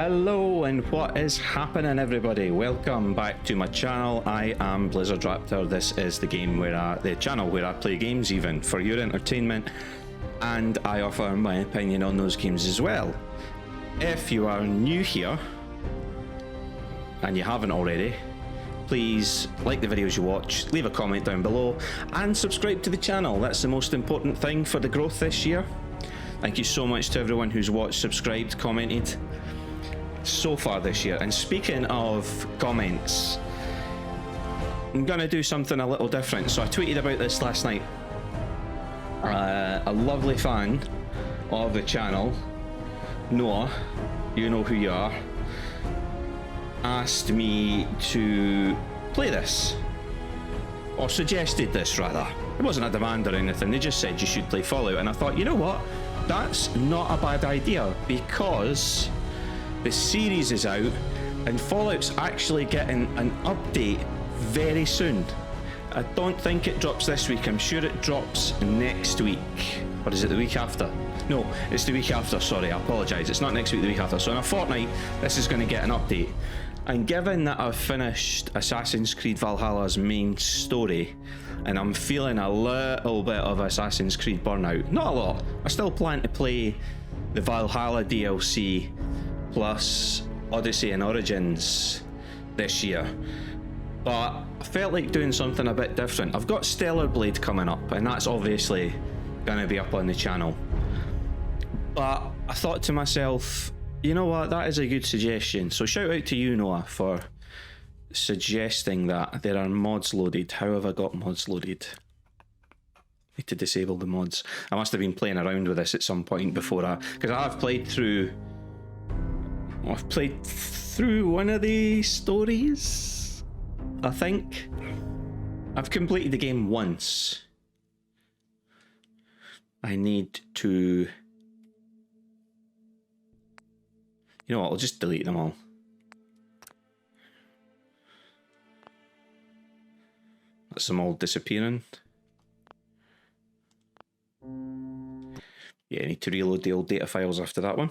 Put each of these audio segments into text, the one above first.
Hello and what is happening, everybody? Welcome back to my channel. I am Blizzard Raptor. This is the channel where I play games even for your entertainment, and I offer my opinion on those games as well. If you are new here and you haven't already, please like the videos you watch, leave a comment down below and subscribe to the channel. That's the most important thing for the growth this year. Thank you so much to everyone who's watched, subscribed, commented so far this year. And speaking of comments, I'm gonna do something a little different. So I tweeted about this last night. A lovely fan of the channel, Noah, you know who you are, asked me to play this, or suggested this rather. It wasn't a demand or anything, they just said you should play Fallout, and I thought, you know what, that's not a bad idea, because the series is out and Fallout's actually getting an update very soon. I don't think it drops this week, I'm sure it drops next week. Or is it the week after? No, it's the week after, sorry, I apologise. It's not next week, the week after. So in a fortnight, this is going to get an update. And given that I've finished Assassin's Creed Valhalla's main story, and I'm feeling a little bit of Assassin's Creed burnout, not a lot, I still plan to play the Valhalla DLC plus Odyssey and Origins this year, but I felt like doing something a bit different. I've got Stellar Blade coming up, and that's obviously going to be up on the channel, but I thought to myself, you know what, that is a good suggestion. So shout out to you, Noah, for suggesting that. There are mods loaded. How have I got mods loaded? Need to disable the mods. I must have been playing around with this at some point before because I've played through one of the stories, I think. I've completed the game once. I need to, you know what, I'll just delete them all. That's them all disappearing. Yeah, I need to reload the old data files after that one.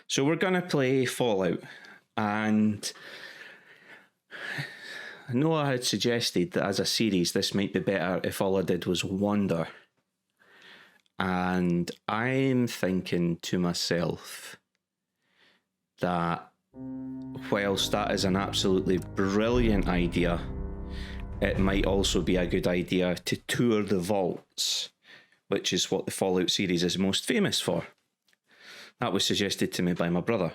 So we're gonna play Fallout, and Noah had suggested that as a series this might be better if all I did was wander. And I'm thinking to myself that whilst that is an absolutely brilliant idea, it might also be a good idea to tour the vaults, which is what the Fallout series is most famous for. That was suggested to me by my brother,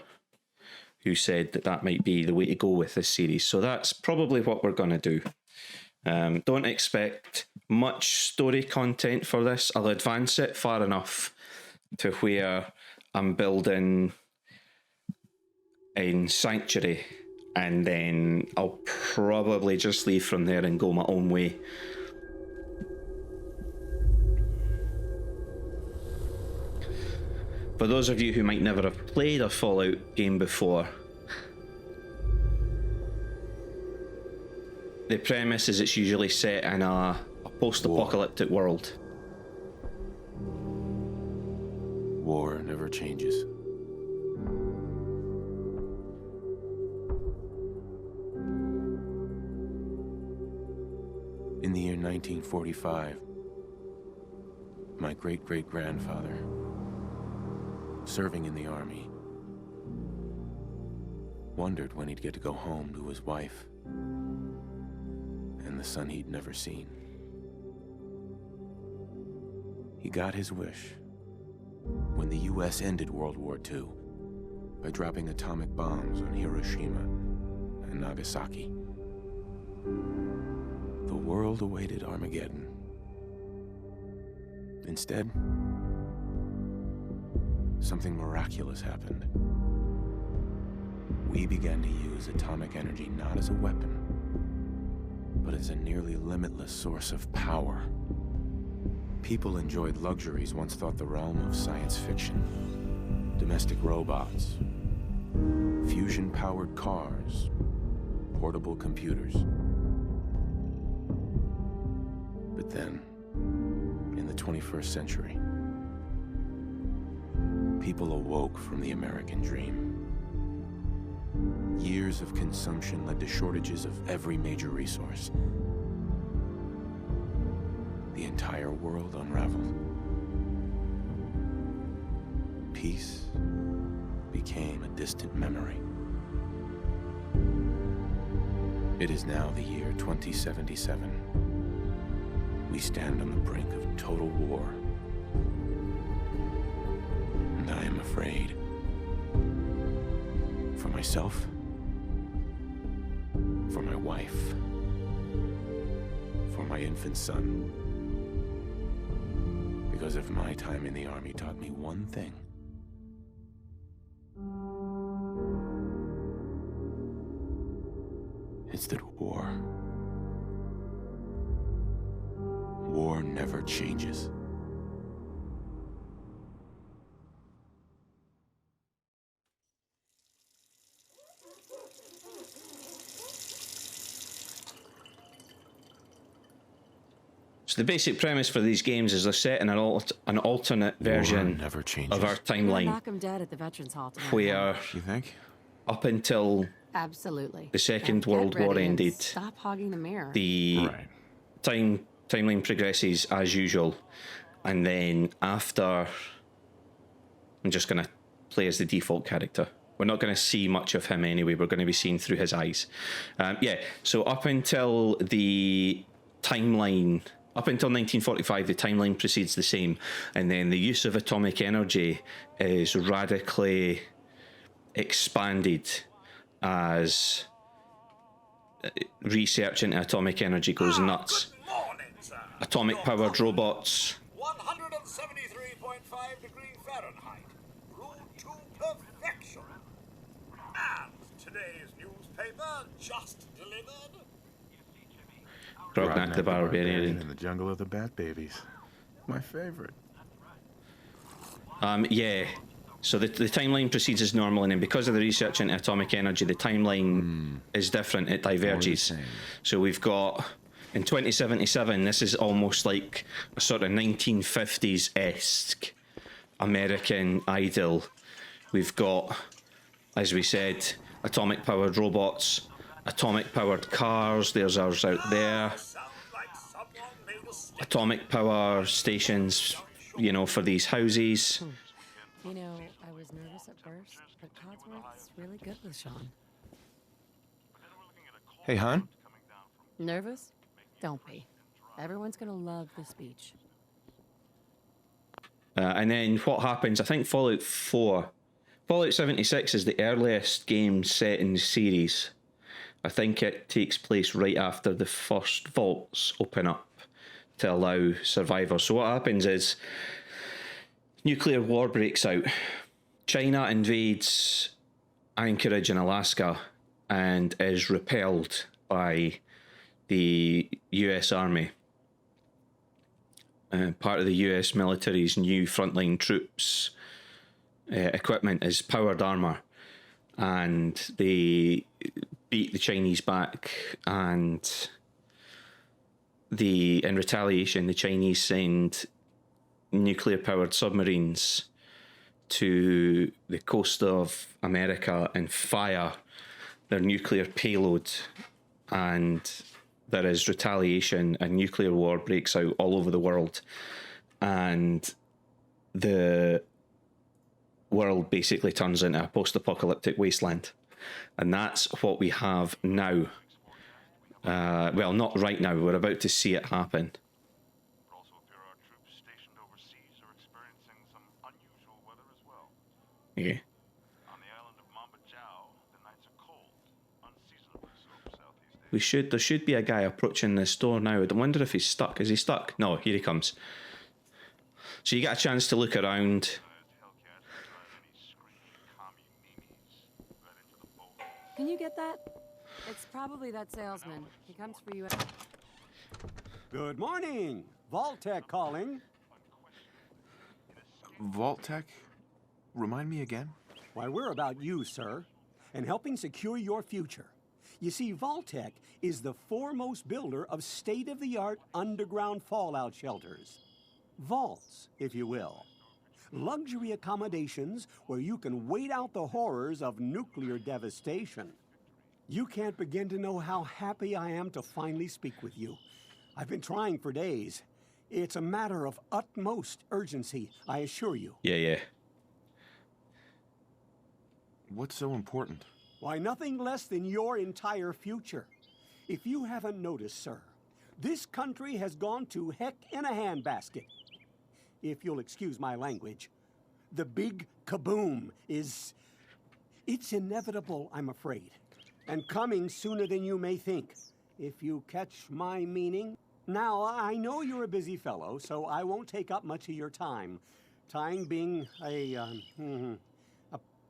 who said that that might be the way to go with this series. So that's probably what we're going to do. Don't expect much story content for this. I'll advance it far enough to where I'm building in Sanctuary, and then I'll probably just leave from there and go my own way. For those of you who might never have played a Fallout game before, the premise is it's usually set in a post-apocalyptic world. War never changes. In the year 1945, my great-great-grandfather, serving in the army, wondered when he'd get to go home to his wife and the son he'd never seen. He got his wish when the US ended World War II by dropping atomic bombs on Hiroshima and Nagasaki. The world awaited Armageddon. Instead, something miraculous happened. We began to use atomic energy not as a weapon, but as a nearly limitless source of power. People enjoyed luxuries once thought the realm of science fiction. Domestic robots, fusion-powered cars, portable computers. But then, in the 21st century, people awoke from the American dream. Years of consumption led to shortages of every major resource. The entire world unraveled. Peace became a distant memory. It is now the year 2077. We stand on the brink of total war. And I am afraid. For myself, for my wife, for my infant son. Because if my time in the army taught me one thing, it's that war never changes. So the basic premise for these games is they're set in an alternate version never changes. of our timeline, Knock 'em dead at the Veterans Hall tomorrow where night. You think? up until Absolutely. the Second Now get World War ready and ended, Stop hogging the mirror. the Right. timeline progresses as usual, and then after, I'm just going to play as the default character. We're not going to see much of him anyway. We're going to be seeing through his eyes. So up until the timeline, up until 1945, the timeline proceeds the same, and then the use of atomic energy is radically expanded as research into atomic energy goes nuts. Good morning, sir. Atomic powered robots. 173.5 degrees Fahrenheit. Brewed to perfection. And today's newspaper just delivered. Grognak the Barbarian. In the jungle of the Bat Babies. My favorite. So the timeline proceeds as normal, and then because of the research into atomic energy, the timeline is different. It diverges. So we've got, in 2077, this is almost like a sort of 1950s-esque American Idol. We've got, as we said, atomic-powered robots, atomic-powered cars. There's ours out there. Sounds like someone made a stick. Atomic power stations, for these houses. You know, I was nervous at first, but Codsworth's really good with Sean. Hey, hon? Nervous? Don't be. Everyone's gonna love the speech. And then what happens, I think Fallout 76 is the earliest game set in the series. I think it takes place right after the first vaults open up to allow survivors. So what happens is nuclear war breaks out. China invades Anchorage in Alaska and is repelled by the US Army. Part of the US military's new frontline troops equipment is powered armor, and they beat the Chinese back, and in retaliation the Chinese send nuclear powered submarines to the coast of America and fire their nuclear payload, and there is retaliation and nuclear war breaks out all over the world, and the world basically turns into a post-apocalyptic wasteland. And that's what we have now. Well, not right now, we're about to see it happen. Okay. On the island of Mambajiao, the nights are cold, unseasonably so for Southeast Asia. There should be a guy approaching this door now. I wonder if he's stuck. Is he stuck? No, here he comes. So you get a chance to look around. Can you get that? It's probably that salesman. He comes for you. Good morning. Vault-Tec calling. Vault-Tec? Remind me again? Why, we're about you, sir, and helping secure your future. You see, Vault-Tec is the foremost builder of state-of-the-art underground fallout shelters. Vaults, if you will. Luxury accommodations where you can wait out the horrors of nuclear devastation. You can't begin to know how happy I am to finally speak with you. I've been trying for days. It's a matter of utmost urgency, I assure you. Yeah. What's so important? Why, nothing less than your entire future. If you haven't noticed, sir, this country has gone to heck in a handbasket. If you'll excuse my language, the big kaboom is... It's inevitable, I'm afraid, and coming sooner than you may think, if you catch my meaning. Now, I know you're a busy fellow, so I won't take up much of your time. Time being a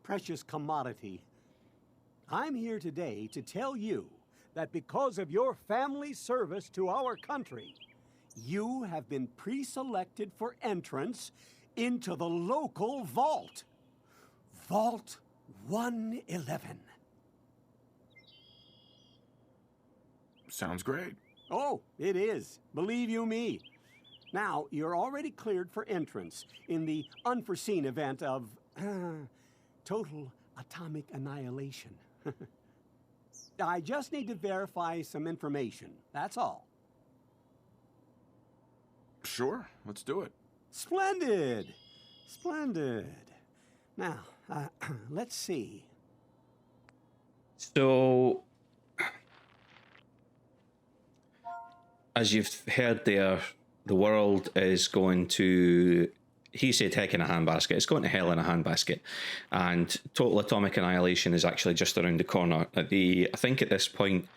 precious commodity. I'm here today to tell you that because of your family service to our country, you have been pre-selected for entrance into the local vault. Vault 111. Sounds great. Oh, it is. Believe you me. Now, you're already cleared for entrance in the unforeseen event of total atomic annihilation. I just need to verify some information. That's all. Sure, let's do it. Splendid. Splendid. Now, let's see. So, as you've heard there, the world is going to, he said heck in a handbasket, it's going to hell in a handbasket, and total atomic annihilation is actually just around the corner. I think at this point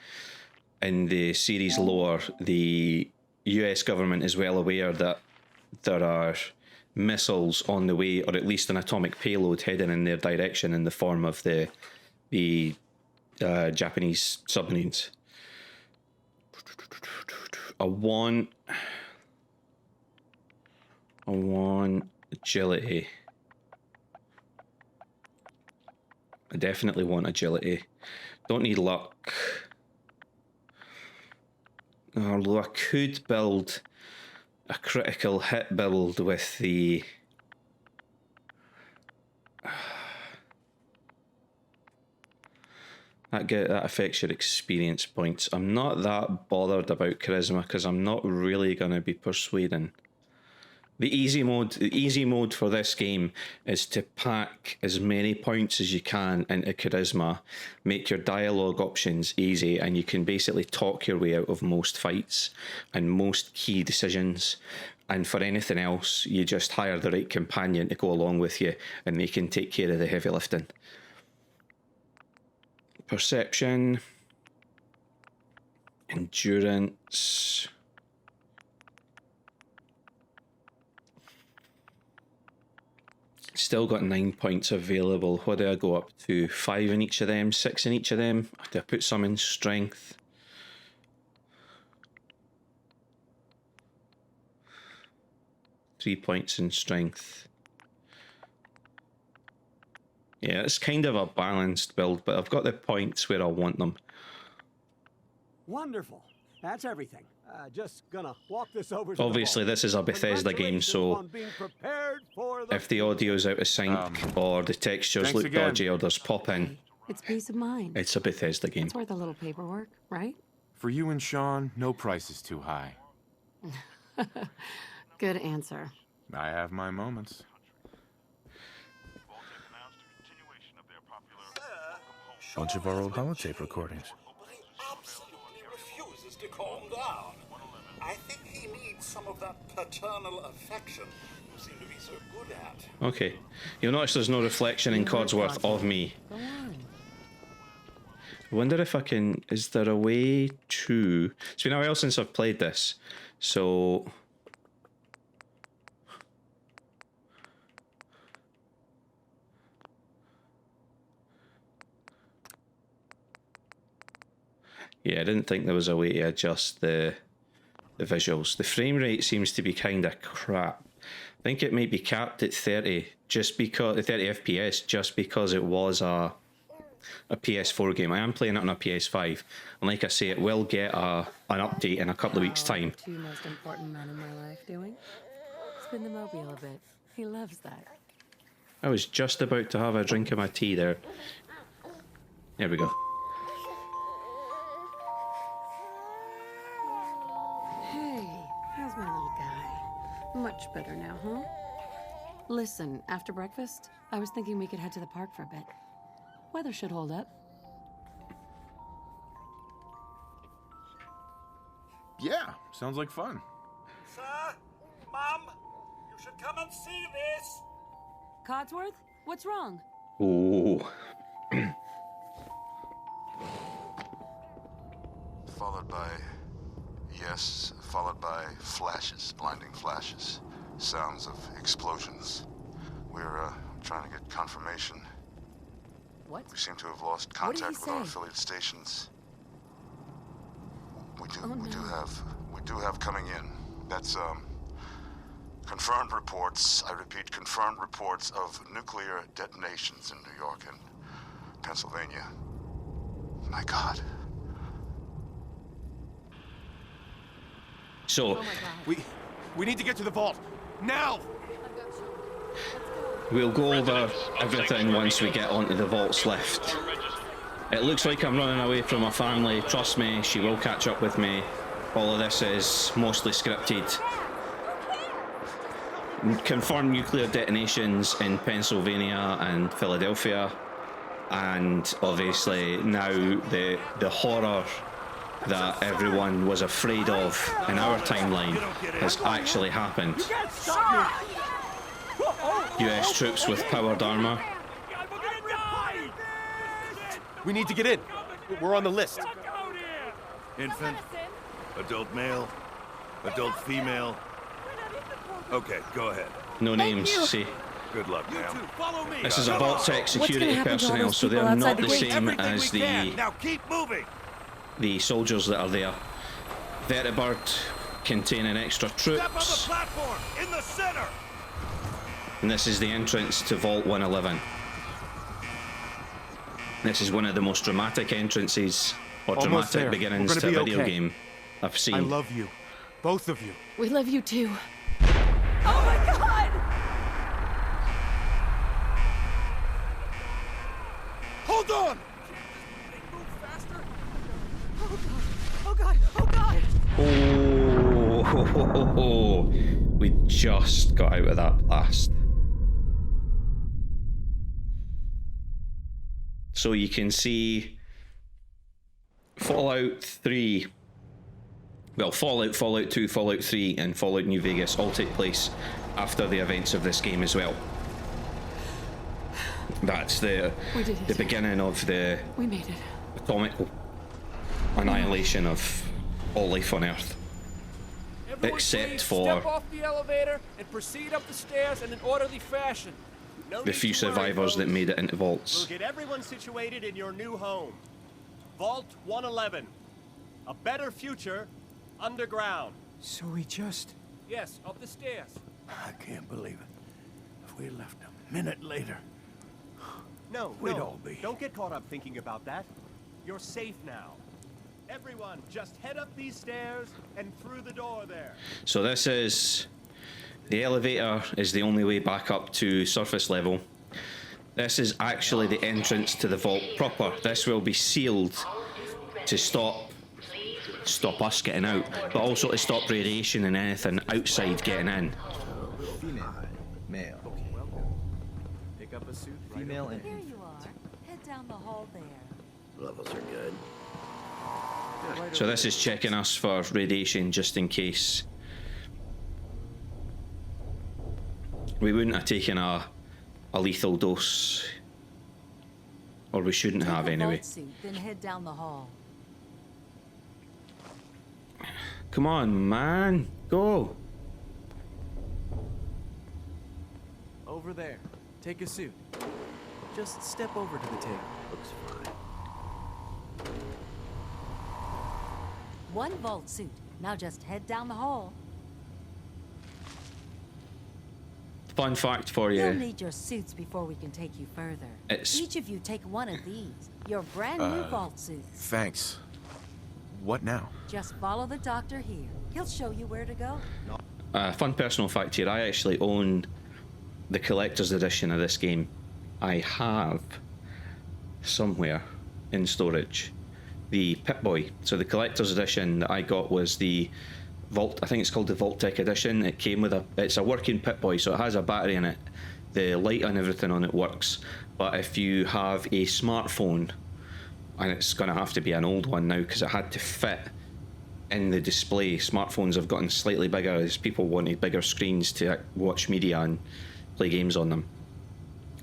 in the series lore, the US government is well aware that there are missiles on the way, or at least an atomic payload heading in their direction in the form of the Japanese submarines. I want agility. I definitely want agility. Don't need luck. Although I could build a critical hit build with the... That affects your experience points. I'm not that bothered about charisma because I'm not really going to be persuading. The easy mode for this game is to pack as many points as you can into charisma, make your dialogue options easy, and you can basically talk your way out of most fights and most key decisions. And for anything else, you just hire the right companion to go along with you and they can take care of the heavy lifting. Perception, endurance, still got 9 points available. What do I go up to? 5 in each of them, 6 in each of them? Do I put some in strength? Three points in strength. Yeah, it's kind of a balanced build, but I've got the points where I want them. Wonderful. That's everything. Just gonna walk this over to Obviously, this is a Bethesda game, so if the audio's out of sync or the textures look dodgy or there's pop-in, It's peace of mind. it's a Bethesda game. It's worth a little paperwork, right? For you and Sean, no price is too high. Good answer. I have my moments. Bunch of our old holotape recordings. But he absolutely refuses to calm down. I think he needs some of that paternal affection you seem to be so good at. Okay. You'll notice there's no reflection in Codsworth of me. Go on. I wonder if I can... Is there a way to... It's been a while since I've played this, so... Yeah, I didn't think there was a way to adjust the visuals. The frame rate seems to be kind of crap. I think it might be capped at 30 FPS just because it was a PS4 game. I am playing it on a PS5, and like I say, it will get an update in a couple of weeks' time. Two most important men in my life doing? Spin the mobile a bit. He loves that. I was just about to have a drink of my tea there. There we go. Much better now, huh? Listen, after breakfast, I was thinking we could head to the park for a bit. Weather should hold up. Yeah, sounds like fun. Sir, Mum, you should come and see this. Codsworth, what's wrong? Oh. Followed by... Yes, followed by flashes, blinding flashes. Sounds of explosions. We're, trying to get confirmation. What? We seem to have lost What did he contact with our say? affiliate stations. We Oh, do have coming in. That's, confirmed reports, I repeat, confirmed reports of nuclear detonations in New York and Pennsylvania. My God. So, Oh my God. We need to get to the vault. Now! we'll go over everything once we get onto the vault's lift. It looks like I'm running away from my family. Trust me, she will catch up with me. All of this is mostly scripted. Confirmed nuclear detonations in Pennsylvania and Philadelphia. And obviously now the horror that everyone was afraid of in our timeline has actually happened. US troops with powered armor. We need to get in. We're on the list. Infant, adult male, adult female. Okay, go ahead. No names, see. Good luck, ma'am. Follow me. This is a Vault Tech gonna security happen to all personnel, those so people they're outside not the the gate? same as Now keep moving. the soldiers that are there. Vertibird containing extra Step on the troops, platform in the center. and this is the entrance to Vault 111. This is one of the most dramatic entrances or Almost dramatic there. beginnings We're to a gonna be video okay. game I've seen. I love you. Both of you. We love you too. Oh my God! Hold on! Oh God! Oh God! Oh, we just got out of that blast. So you can see Fallout 3, well, Fallout 2, Fallout 3, and Fallout New Vegas all take place after the events of this game as well. That's the We did it. the beginning of the We made it. atomic annihilation of all life on Earth. Everyone Except please for step off the elevator and proceed up the stairs in an orderly fashion. No the need few to worry, survivors that folks. made it into We'll vaults. get everyone situated in your new home. Vault 111. A better future underground. So we just... Yes, up the stairs. I can't believe it. If we left a minute later... No, We'd no. all be. Don't get caught up thinking about that. You're safe now. Everyone, just head up these stairs and through the door there. So this is... The elevator is the only way back up to surface level. This is actually the entrance to the vault proper. This will be sealed to stop us getting out, but also to stop radiation and anything outside getting in. Female. Male. Pick up a suit. Female and Here you are. Head down the hall there. levels are good. So this is checking us for radiation just in case. We wouldn't have taken a lethal dose, or we shouldn't have anyway. Then head down the hall. Come on, man, go. Over there. Take a suit. Just step over to the table. Looks fine. One vault suit. Now just head down the hall. Fun fact for You'll you. need your suits before we can take you further. It's- Each of you take one of these. Your brand new vault suits. Thanks. What now? Just follow the doctor here. He'll show you where to go. Fun personal fact here, I actually own the collector's edition of this game. I have somewhere in storage the Pip-Boy. So the collector's edition that I got was the Vault. I think it's called the Vault-Tec edition. It came with it's a working Pip-Boy, so it has a battery in it. The light and everything on it works. But if you have a smartphone, and it's going to have to be an old one now because it had to fit in the display. Smartphones have gotten slightly bigger as people wanted bigger screens to watch media and play games on them.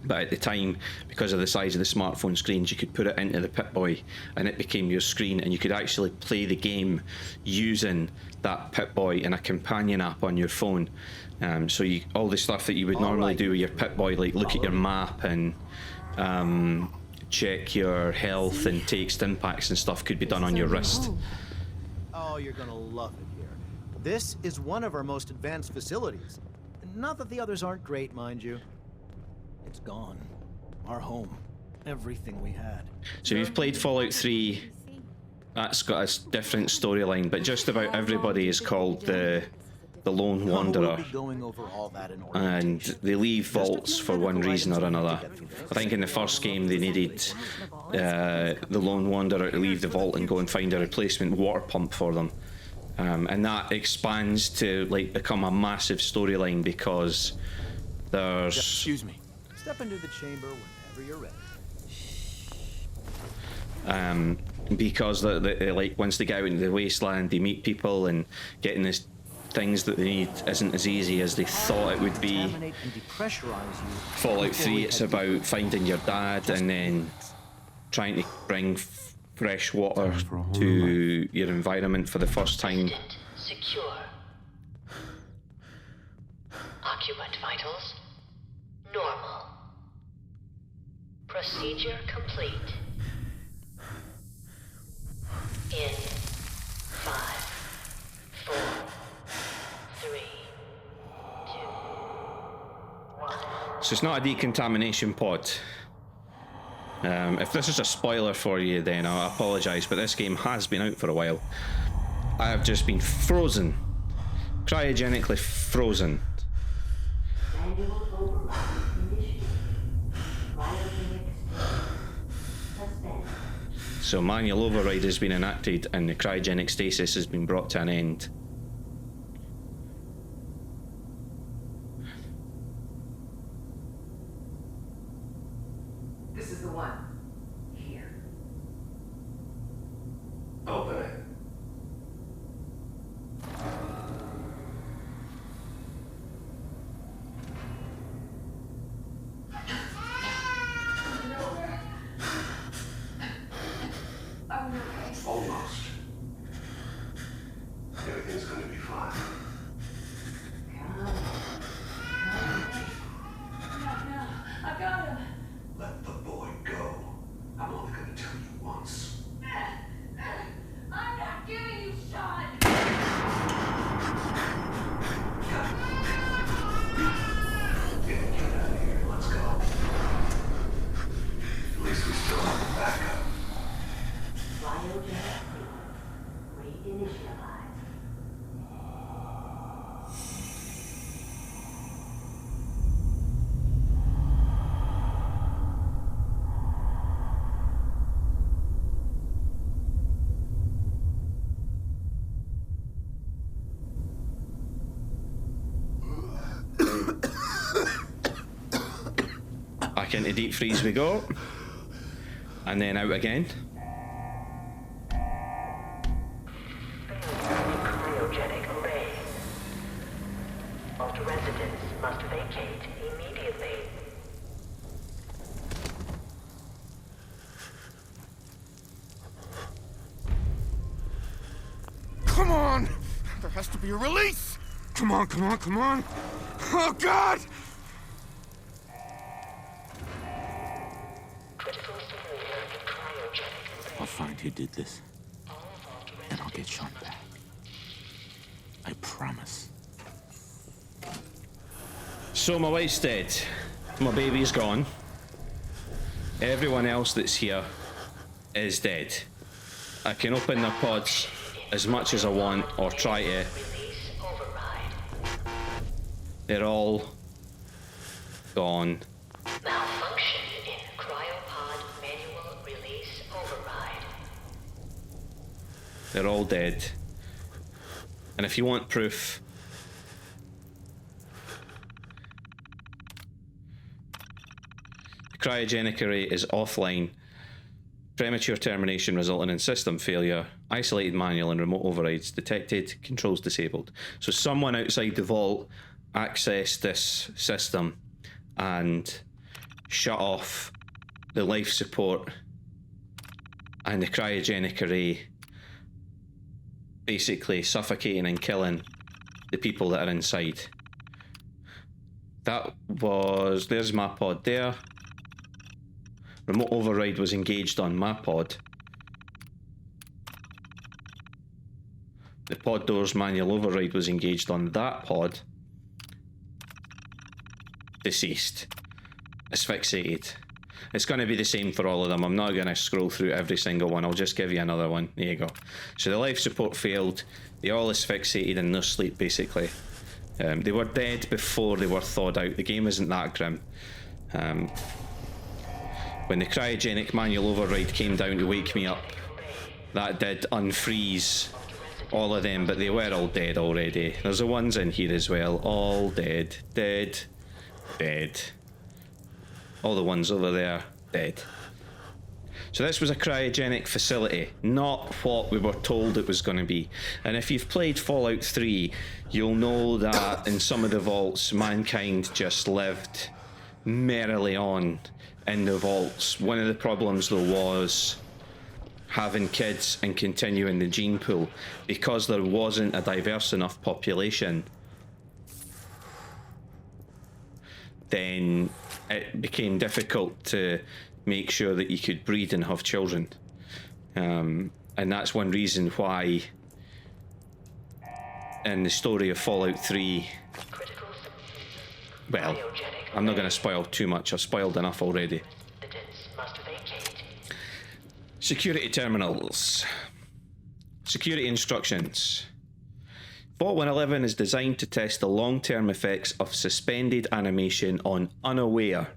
But at the time, because of the size of the smartphone screens, you could put it into the Pip-Boy and it became your screen, and you could actually play the game using that Pip-Boy and a companion app on your phone. So all the stuff that you would normally do with your Pip-Boy, like look at your map and check your health and take stimpaks and stuff, could be done on your wrist. Oh, you're gonna love it here. This is one of our most advanced facilities. Not that the others aren't great, mind you. It's gone. Our home. Everything we had. So you've played Fallout 3. That's got a different storyline, but just about everybody is called the Lone Wanderer. And they leave vaults for one reason or another. I think in the first game they needed the Lone Wanderer to leave the vault and go and find a replacement water pump for them. And that expands to like become a massive storyline because there's... Excuse me. Step into the chamber whenever you're ready. Because like once they get out into the wasteland, they meet people, and getting these things that they need isn't as easy as they thought it would be. Fallout 3, it's about finding your dad and then trying to bring fresh water to your environment for the first time. Secure. Occupant vitals normal. Procedure complete. In 5, 4, 3, 2, 1. So it's not a decontamination pod. If this is a spoiler for you, then I apologise, but this game has been out for a while. I have just been frozen. Cryogenically frozen. So manual override has been enacted and the cryogenic stasis has been brought to an end. This is the one. Here. Open it. Almost. Everything's gonna be fine. I got him. Let the boy go. I'm only gonna tell you once. I'm not giving you shot. Get out of here. Let's go. At least we still have a backup. Reinitialize. Back into deep freeze we go. And then out again. Cryogenic array. Vault residents must vacate immediately. Come on! There has to be a release! Come on, come on, come on! Oh, God! I'll find who did this, and I'll get Sean back. I promise. So my wife's dead. My baby's gone. Everyone else that's here is dead. I can open their pods as much as I want, or try to. They're all gone. Malfunction in cryopod manual release override. They're all dead. And if you want proof, the cryogenic array is offline. Premature termination resulting in system failure. Isolated manual and remote overrides detected. Controls disabled. So someone outside the vault accessed this system and shut off the life support and the cryogenic array, basically suffocating and killing the people that are inside. That was... There's my pod there. Remote override was engaged on my pod. The pod doors manual override was engaged on that pod. Deceased. Asphyxiated. It's going to be the same for all of them. I'm not going to scroll through every single one. I'll just give you another one. There you go. So the life support failed. They all asphyxiated in their sleep, basically. They were dead before they were thawed out. The game isn't that grim. When the cryogenic manual override came down to wake me up, that did unfreeze all of them, but they were all dead already. There's the ones in here as well. All dead. Dead. Dead. All the ones over there, dead. So this was a cryogenic facility, not what we were told it was going to be. And if you've played Fallout 3, you'll know that in some of the vaults, mankind just lived merrily on in the vaults. One of the problems, though, was having kids and continuing the gene pool. Because there wasn't a diverse enough population, then it became difficult to make sure that you could breed and have children. And that's one reason why in the story of Fallout 3, well, I'm not going to spoil too much. I've spoiled enough already. Security terminals. Security instructions. Vault 111 is designed to test the long-term effects of suspended animation on unaware,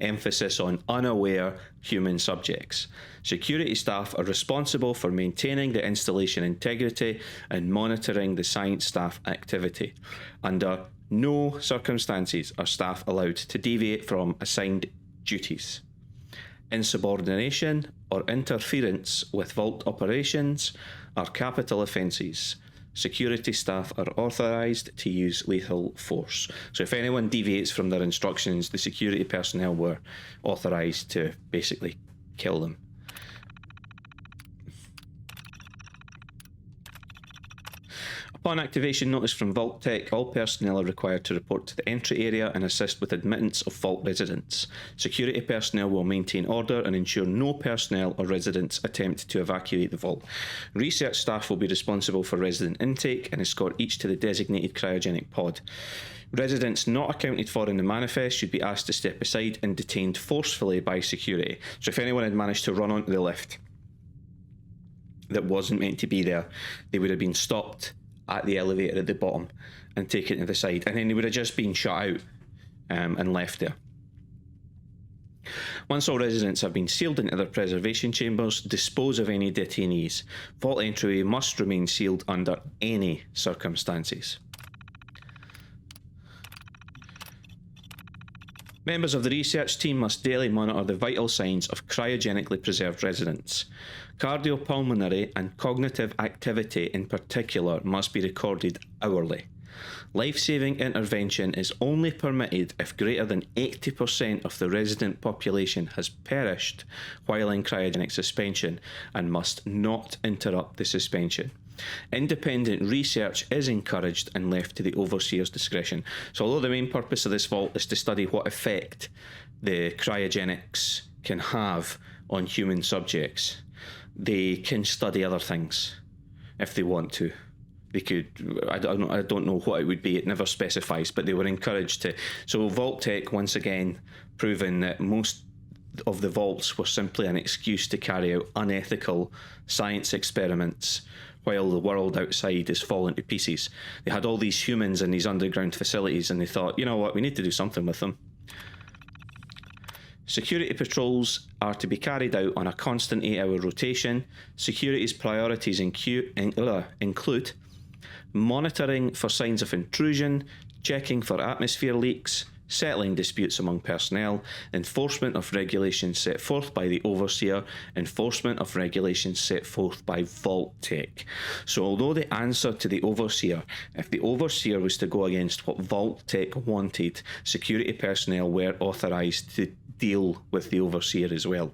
emphasis on unaware, human subjects. Security staff are responsible for maintaining the installation integrity and monitoring the science staff activity. Under no circumstances are staff allowed to deviate from assigned duties. Insubordination or interference with vault operations are capital offences. Security staff are authorised to use lethal force. So if anyone deviates from their instructions, the security personnel were authorised to basically kill them. Upon activation notice from Vault Tech, all personnel are required to report to the entry area and assist with admittance of Vault residents. Security personnel will maintain order and ensure no personnel or residents attempt to evacuate the vault. Research staff will be responsible for resident intake and escort each to the designated cryogenic pod. Residents not accounted for in the manifest should be asked to step aside and detained forcefully by security. So if anyone had managed to run onto the lift that wasn't meant to be there, they would have been stopped at the elevator at the bottom and taken to the side, and then they would have just been shut out and left there. Once all residents have been sealed into their preservation chambers, dispose of any detainees. Vault entryway must remain sealed under any circumstances. Members of the research team must daily monitor the vital signs of cryogenically preserved residents. Cardiopulmonary and cognitive activity in particular must be recorded hourly. Life-saving intervention is only permitted if greater than 80% of the resident population has perished while in cryogenic suspension and must not interrupt the suspension. Independent research is encouraged and left to the overseer's discretion. So although the main purpose of this vault is to study what effect the cryogenics can have on human subjects, they can study other things if they want to. They could, I don't know what it would be, it never specifies, but they were encouraged to. So Vault Tech, once again, proving that most of the vaults were simply an excuse to carry out unethical science experiments while the world outside is falling to pieces. They had all these humans in these underground facilities and they thought, you know what, we need to do something with them. Security patrols are to be carried out on a constant 8-hour rotation. Security's priorities include monitoring for signs of intrusion, checking for atmosphere leaks, settling disputes among personnel, enforcement of regulations set forth by the Overseer, enforcement of regulations set forth by Vault-Tec. So although the answer to the Overseer, if the Overseer was to go against what Vault-Tec wanted, security personnel were authorised to deal with the Overseer as well.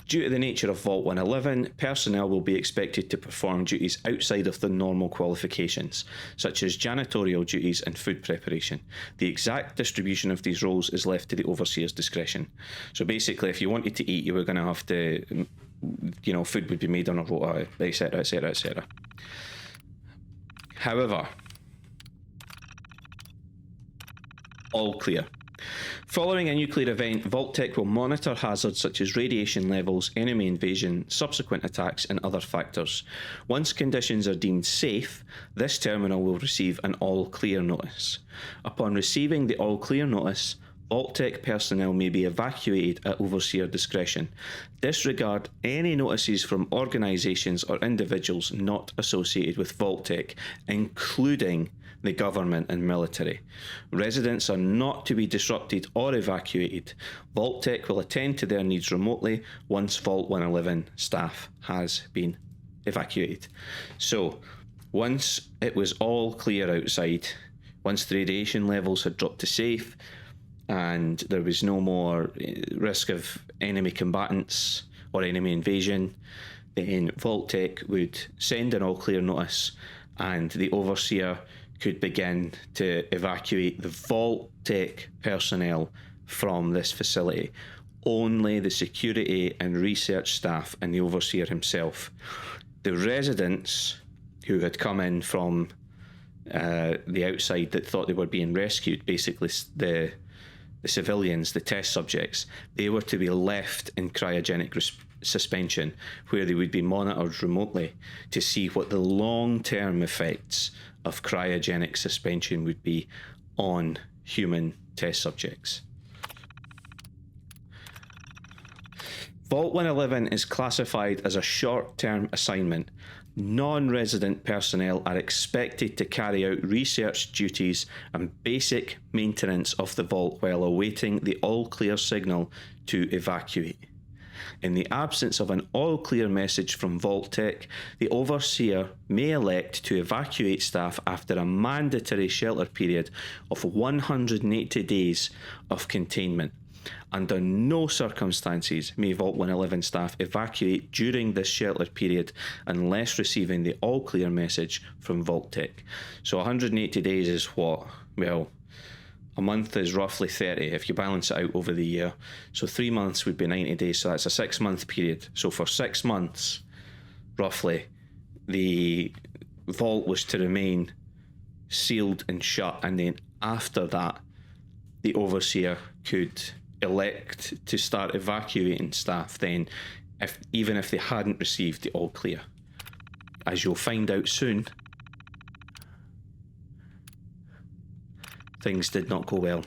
Due to the nature of Vault 111, personnel will be expected to perform duties outside of their normal qualifications, such as janitorial duties and food preparation. The exact distribution of these roles is left to the Overseer's discretion. So basically, if you wanted to eat, you were going to have to, food would be made on a rota, etc., etc., etc. However, all clear. Following a nuclear event, Vault-Tec will monitor hazards such as radiation levels, enemy invasion, subsequent attacks, and other factors. Once conditions are deemed safe, this terminal will receive an all-clear notice. Upon receiving the all-clear notice, Vault-Tec personnel may be evacuated at Overseer discretion. Disregard any notices from organisations or individuals not associated with Vault-Tec, including the government and military. Residents are not to be disrupted or evacuated. Vault-Tec will attend to their needs remotely once Vault 111 staff has been evacuated. So, once it was all clear outside, once the radiation levels had dropped to safe, and there was no more risk of enemy combatants or enemy invasion, then Vault-Tec would send an all-clear notice, and the Overseer could begin to evacuate the Vault-Tec personnel from this facility. Only the security and research staff and the Overseer himself. The residents who had come in from the outside that thought they were being rescued, basically the civilians, the test subjects, they were to be left in cryogenic suspension, where they would be monitored remotely to see what the long-term effects of cryogenic suspension would be on human test subjects. Vault 111 is classified as a short-term assignment. Non-resident personnel are expected to carry out research duties and basic maintenance of the vault while awaiting the all-clear signal to evacuate. In the absence of an all-clear message from Vault-Tec, the Overseer may elect to evacuate staff after a mandatory shelter period of 180 days of containment. Under no circumstances may Vault 111 staff evacuate during this shelter period unless receiving the all-clear message from Vault-Tec. So 180 days is what? Well, a month is roughly 30 if you balance it out over the year. So 3 months would be 90 days, so that's a 6-month period. So for 6 months, roughly, the vault was to remain sealed and shut, and then after that, the Overseer could elect to start evacuating staff then, even if they hadn't received the all clear. As you'll find out soon, things did not go well.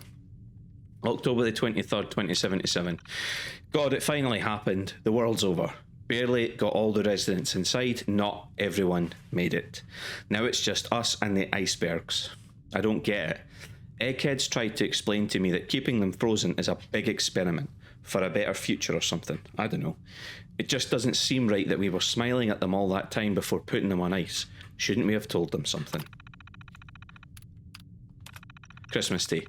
October the 23rd, 2077. God, it finally happened. The world's over. Barely got all the residents inside. Not everyone made it. Now it's just us and the icebergs. I don't get it. Eggheads tried to explain to me that keeping them frozen is a big experiment for a better future or something. I don't know. It just doesn't seem right that we were smiling at them all that time before putting them on ice. Shouldn't we have told them something? Christmas Day.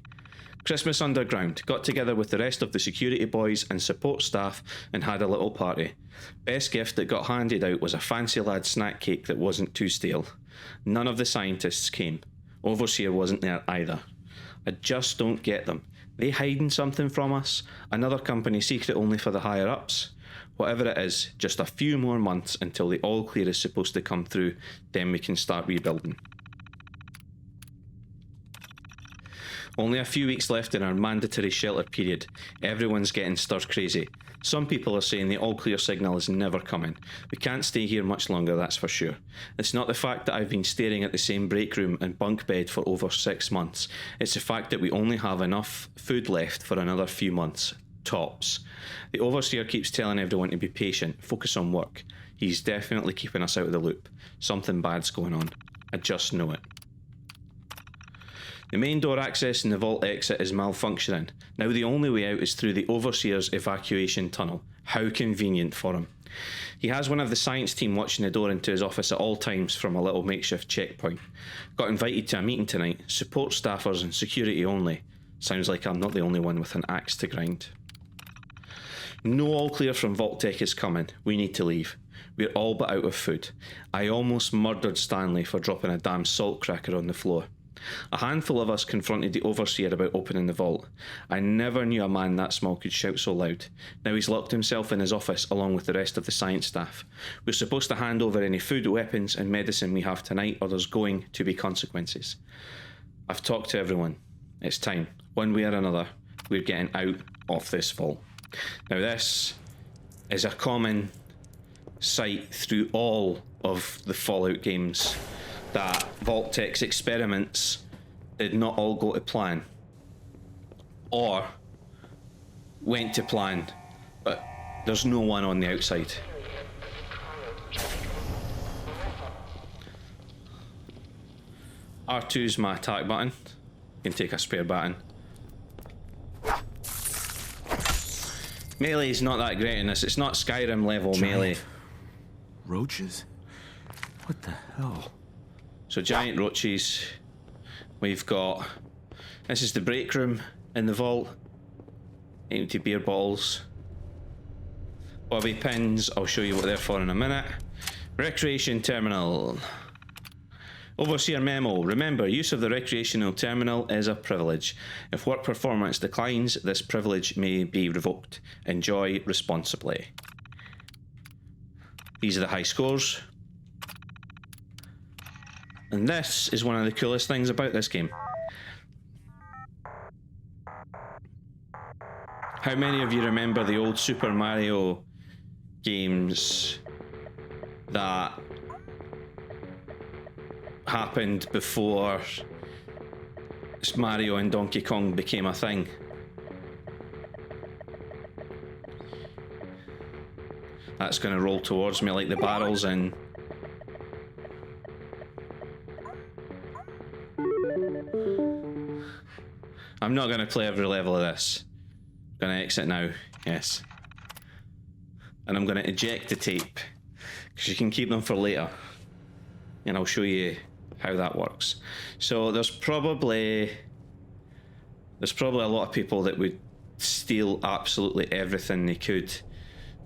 Christmas Underground. Got together with the rest of the security boys and support staff and had a little party. Best gift that got handed out was a fancy lad snack cake that wasn't too stale. None of the scientists came. Overseer wasn't there either. I just don't get them. They hiding something from us? Another company secret only for the higher-ups? Whatever it is, just a few more months until the all-clear is supposed to come through, then we can start rebuilding. Only a few weeks left in our mandatory shelter period. Everyone's getting stir crazy. Some people are saying the all-clear signal is never coming. We can't stay here much longer, that's for sure. It's not the fact that I've been staring at the same break room and bunk bed for over 6 months. It's the fact that we only have enough food left for another few months. Tops. The Overseer keeps telling everyone to be patient, focus on work. He's definitely keeping us out of the loop. Something bad's going on. I just know it. The main door access and the vault exit is malfunctioning. Now the only way out is through the Overseer's evacuation tunnel. How convenient for him. He has one of the science team watching the door into his office at all times from a little makeshift checkpoint. Got invited to a meeting tonight. Support staffers and security only. Sounds like I'm not the only one with an axe to grind. No all clear from Vault-Tec is coming. We need to leave. We're all but out of food. I almost murdered Stanley for dropping a damn salt cracker on the floor. A handful of us confronted the Overseer about opening the vault. I never knew a man that small could shout so loud. Now he's locked himself in his office along with the rest of the science staff. We're supposed to hand over any food, weapons and medicine we have tonight, or there's going to be consequences. I've talked to everyone. It's time. One way or another, we're getting out of this vault. Now this is a common sight through all of the Fallout games, that Vault-Tec's experiments did not all go to plan, or went to plan, but there's no one on the outside. R2's my attack button. You can take a spare button. Melee's not that great in this. It's not Skyrim level melee. Roaches? What the hell? So giant roaches. We've got... This is the break room in the vault. Empty beer bottles. Bobby pins. I'll show you what they're for in a minute. Recreation terminal. Overseer memo. Remember, use of the recreational terminal is a privilege. If work performance declines, this privilege may be revoked. Enjoy responsibly. These are the high scores. And this is one of the coolest things about this game. How many of you remember the old Super Mario games that happened before Mario and Donkey Kong became a thing? That's going to roll towards me like the barrels in... I'm not going to play every level of this. I'm going to exit now, yes. And I'm going to eject the tape, because you can keep them for later. And I'll show you how that works. So there's probably a lot of people that would steal absolutely everything they could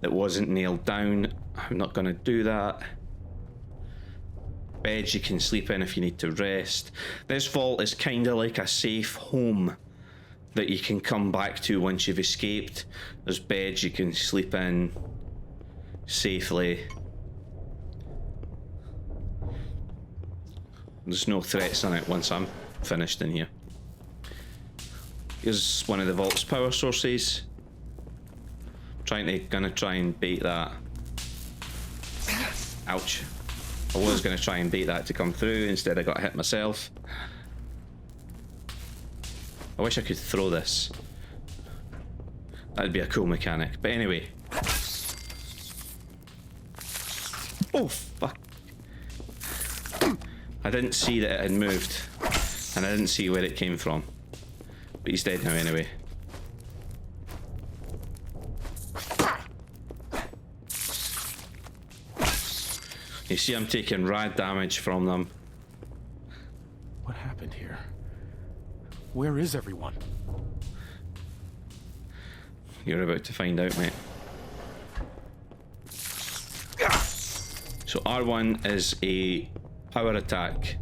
that wasn't nailed down. I'm not going to do that. Beds you can sleep in if you need to rest. This vault is kind of like a safe home that you can come back to once you've escaped. There's beds you can sleep in safely. There's no threats on it once I'm finished in here. Here's one of the vault's power sources. Gonna try and bait that. Ouch. I was gonna try and bait that to come through, instead I got hit myself. I wish I could throw this. That'd be a cool mechanic. But anyway. Oh, fuck. I didn't see that it had moved. And I didn't see where it came from. But he's dead now anyway. You see I'm taking rad damage from them. What happened here? Where is everyone? You're about to find out, mate. So R1 is a power attack.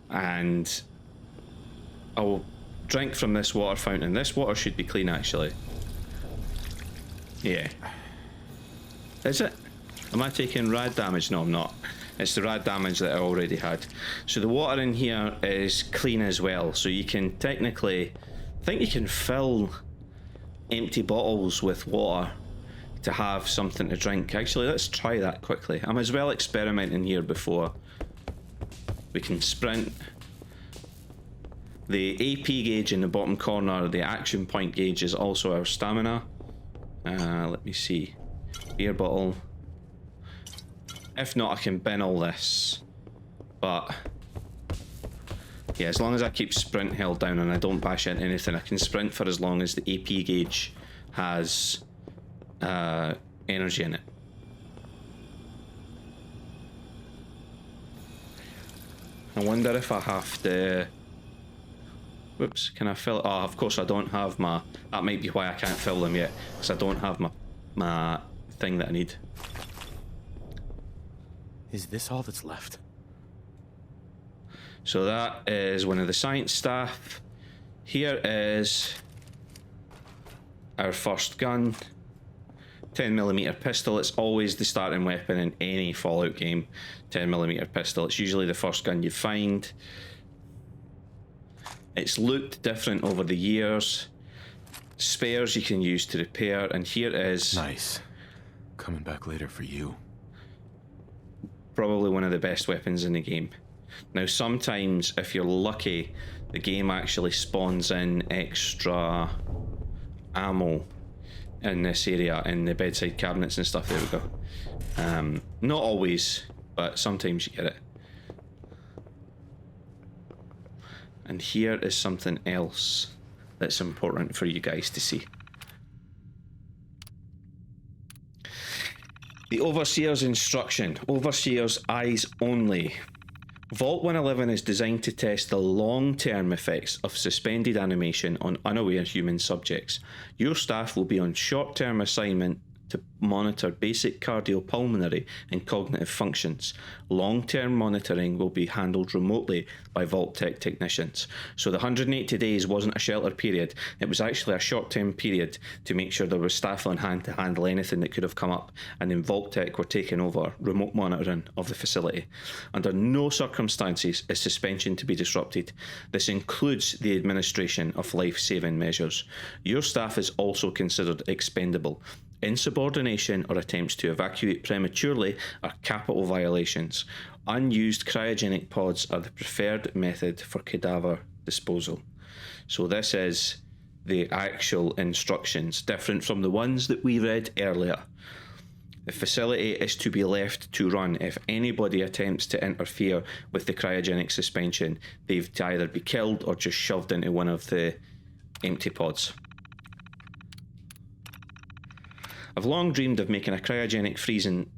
And I'll drink from this water fountain. This water should be clean, actually. Yeah. Is it? Am I taking rad damage? No, I'm not. It's the rad damage that I already had. So the water in here is clean as well. So you can technically... I think you can fill empty bottles with water to have something to drink. Actually, let's try that quickly. I'm as well experimenting here before we can sprint. The AP gauge in the bottom corner, the action point gauge, is also our stamina. Let me see. Beer bottle. If not, I can bin all this. But yeah, as long as I keep sprint held down and I don't bash into anything, I can sprint for as long as the AP gauge has energy in it. I wonder if I have to... Whoops, can I fill... Oh, of course I don't have my... That might be why I can't fill them yet, because I don't have my thing that I need. Is this all that's left? So that is one of the science staff. Here is our first gun. 10mm pistol. It's always the starting weapon in any Fallout game. 10mm pistol. It's usually the first gun you find. It's looked different over the years. Spares you can use to repair, and here is... Nice. Coming back later for you. Probably one of the best weapons in the game. Now sometimes, if you're lucky, the game actually spawns in extra ammo in this area, in the bedside cabinets and stuff. There we go. Not always, but sometimes you get it. And here is something else that's important for you guys to see. The Overseer's instruction. Overseer's eyes only. Vault 111 is designed to test the long-term effects of suspended animation on unaware human subjects. Your staff will be on short-term assignment to monitor basic cardiopulmonary and cognitive functions. Long-term monitoring will be handled remotely by Vault Tech technicians. So the 180 days wasn't a shelter period, it was actually a short-term period to make sure there was staff on hand to handle anything that could have come up, and then Vault Tech were taking over remote monitoring of the facility. Under no circumstances is suspension to be disrupted. This includes the administration of life-saving measures. Your staff is also considered expendable. Insubordination or attempts to evacuate prematurely are capital violations. Unused cryogenic pods are the preferred method for cadaver disposal. So this is the actual instructions, different from the ones that we read earlier. The facility is to be left to run. If anybody attempts to interfere with the cryogenic suspension, they've to either be killed or just shoved into one of the empty pods. I've long dreamed of making a cryogenic freezing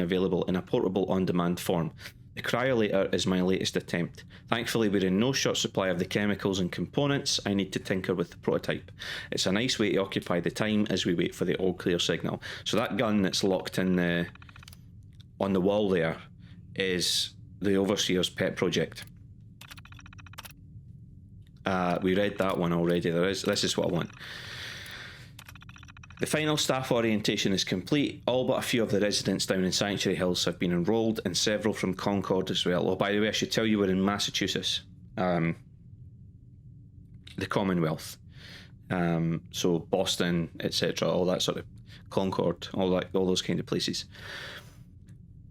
available in a portable on-demand form. The cryolator is my latest attempt. Thankfully, we're in no short supply of the chemicals and components I need to tinker with the prototype. It's a nice way to occupy the time as we wait for the all-clear signal. So that gun that's locked in on the wall there is the Overseer's pet project. We read that one already. This is what I want. The final staff orientation is complete. All but a few of the residents down in Sanctuary Hills have been enrolled, and several from Concord as well. Oh, by the way, I should tell you we're in Massachusetts, the Commonwealth. So Boston, etc., all that sort of Concord, all those kind of places.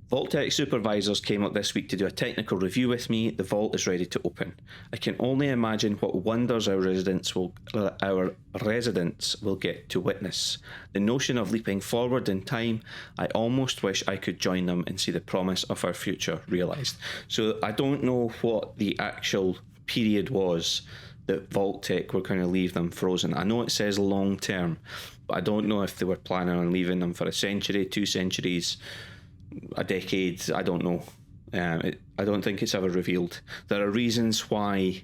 Vault Tech supervisors came up this week to do a technical review with me. The vault is ready to open. I can only imagine what wonders our residents will get to witness. The notion of leaping forward in time, I almost wish I could join them and see the promise of our future realised. So I don't know what the actual period was that Vault Tech were going to leave them frozen. I know it says long term, but I don't know if they were planning on leaving them for a century, 2 centuries, a decade. I don't know. I don't think it's ever revealed. There are reasons why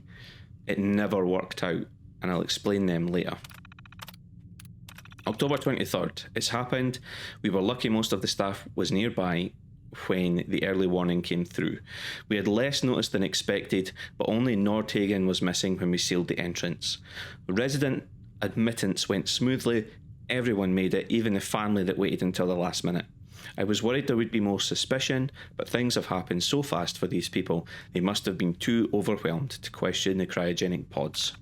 it never worked out, and I'll explain them later. October 23rd. It's happened. We were lucky most of the staff was nearby when the early warning came through. We had less notice than expected, but only Nordhagen was missing when we sealed the entrance. Resident admittance went smoothly. Everyone made it, even the family that waited until the last minute. I was worried there would be more suspicion, but things have happened so fast for these people, they must have been too overwhelmed to question the cryogenic pods.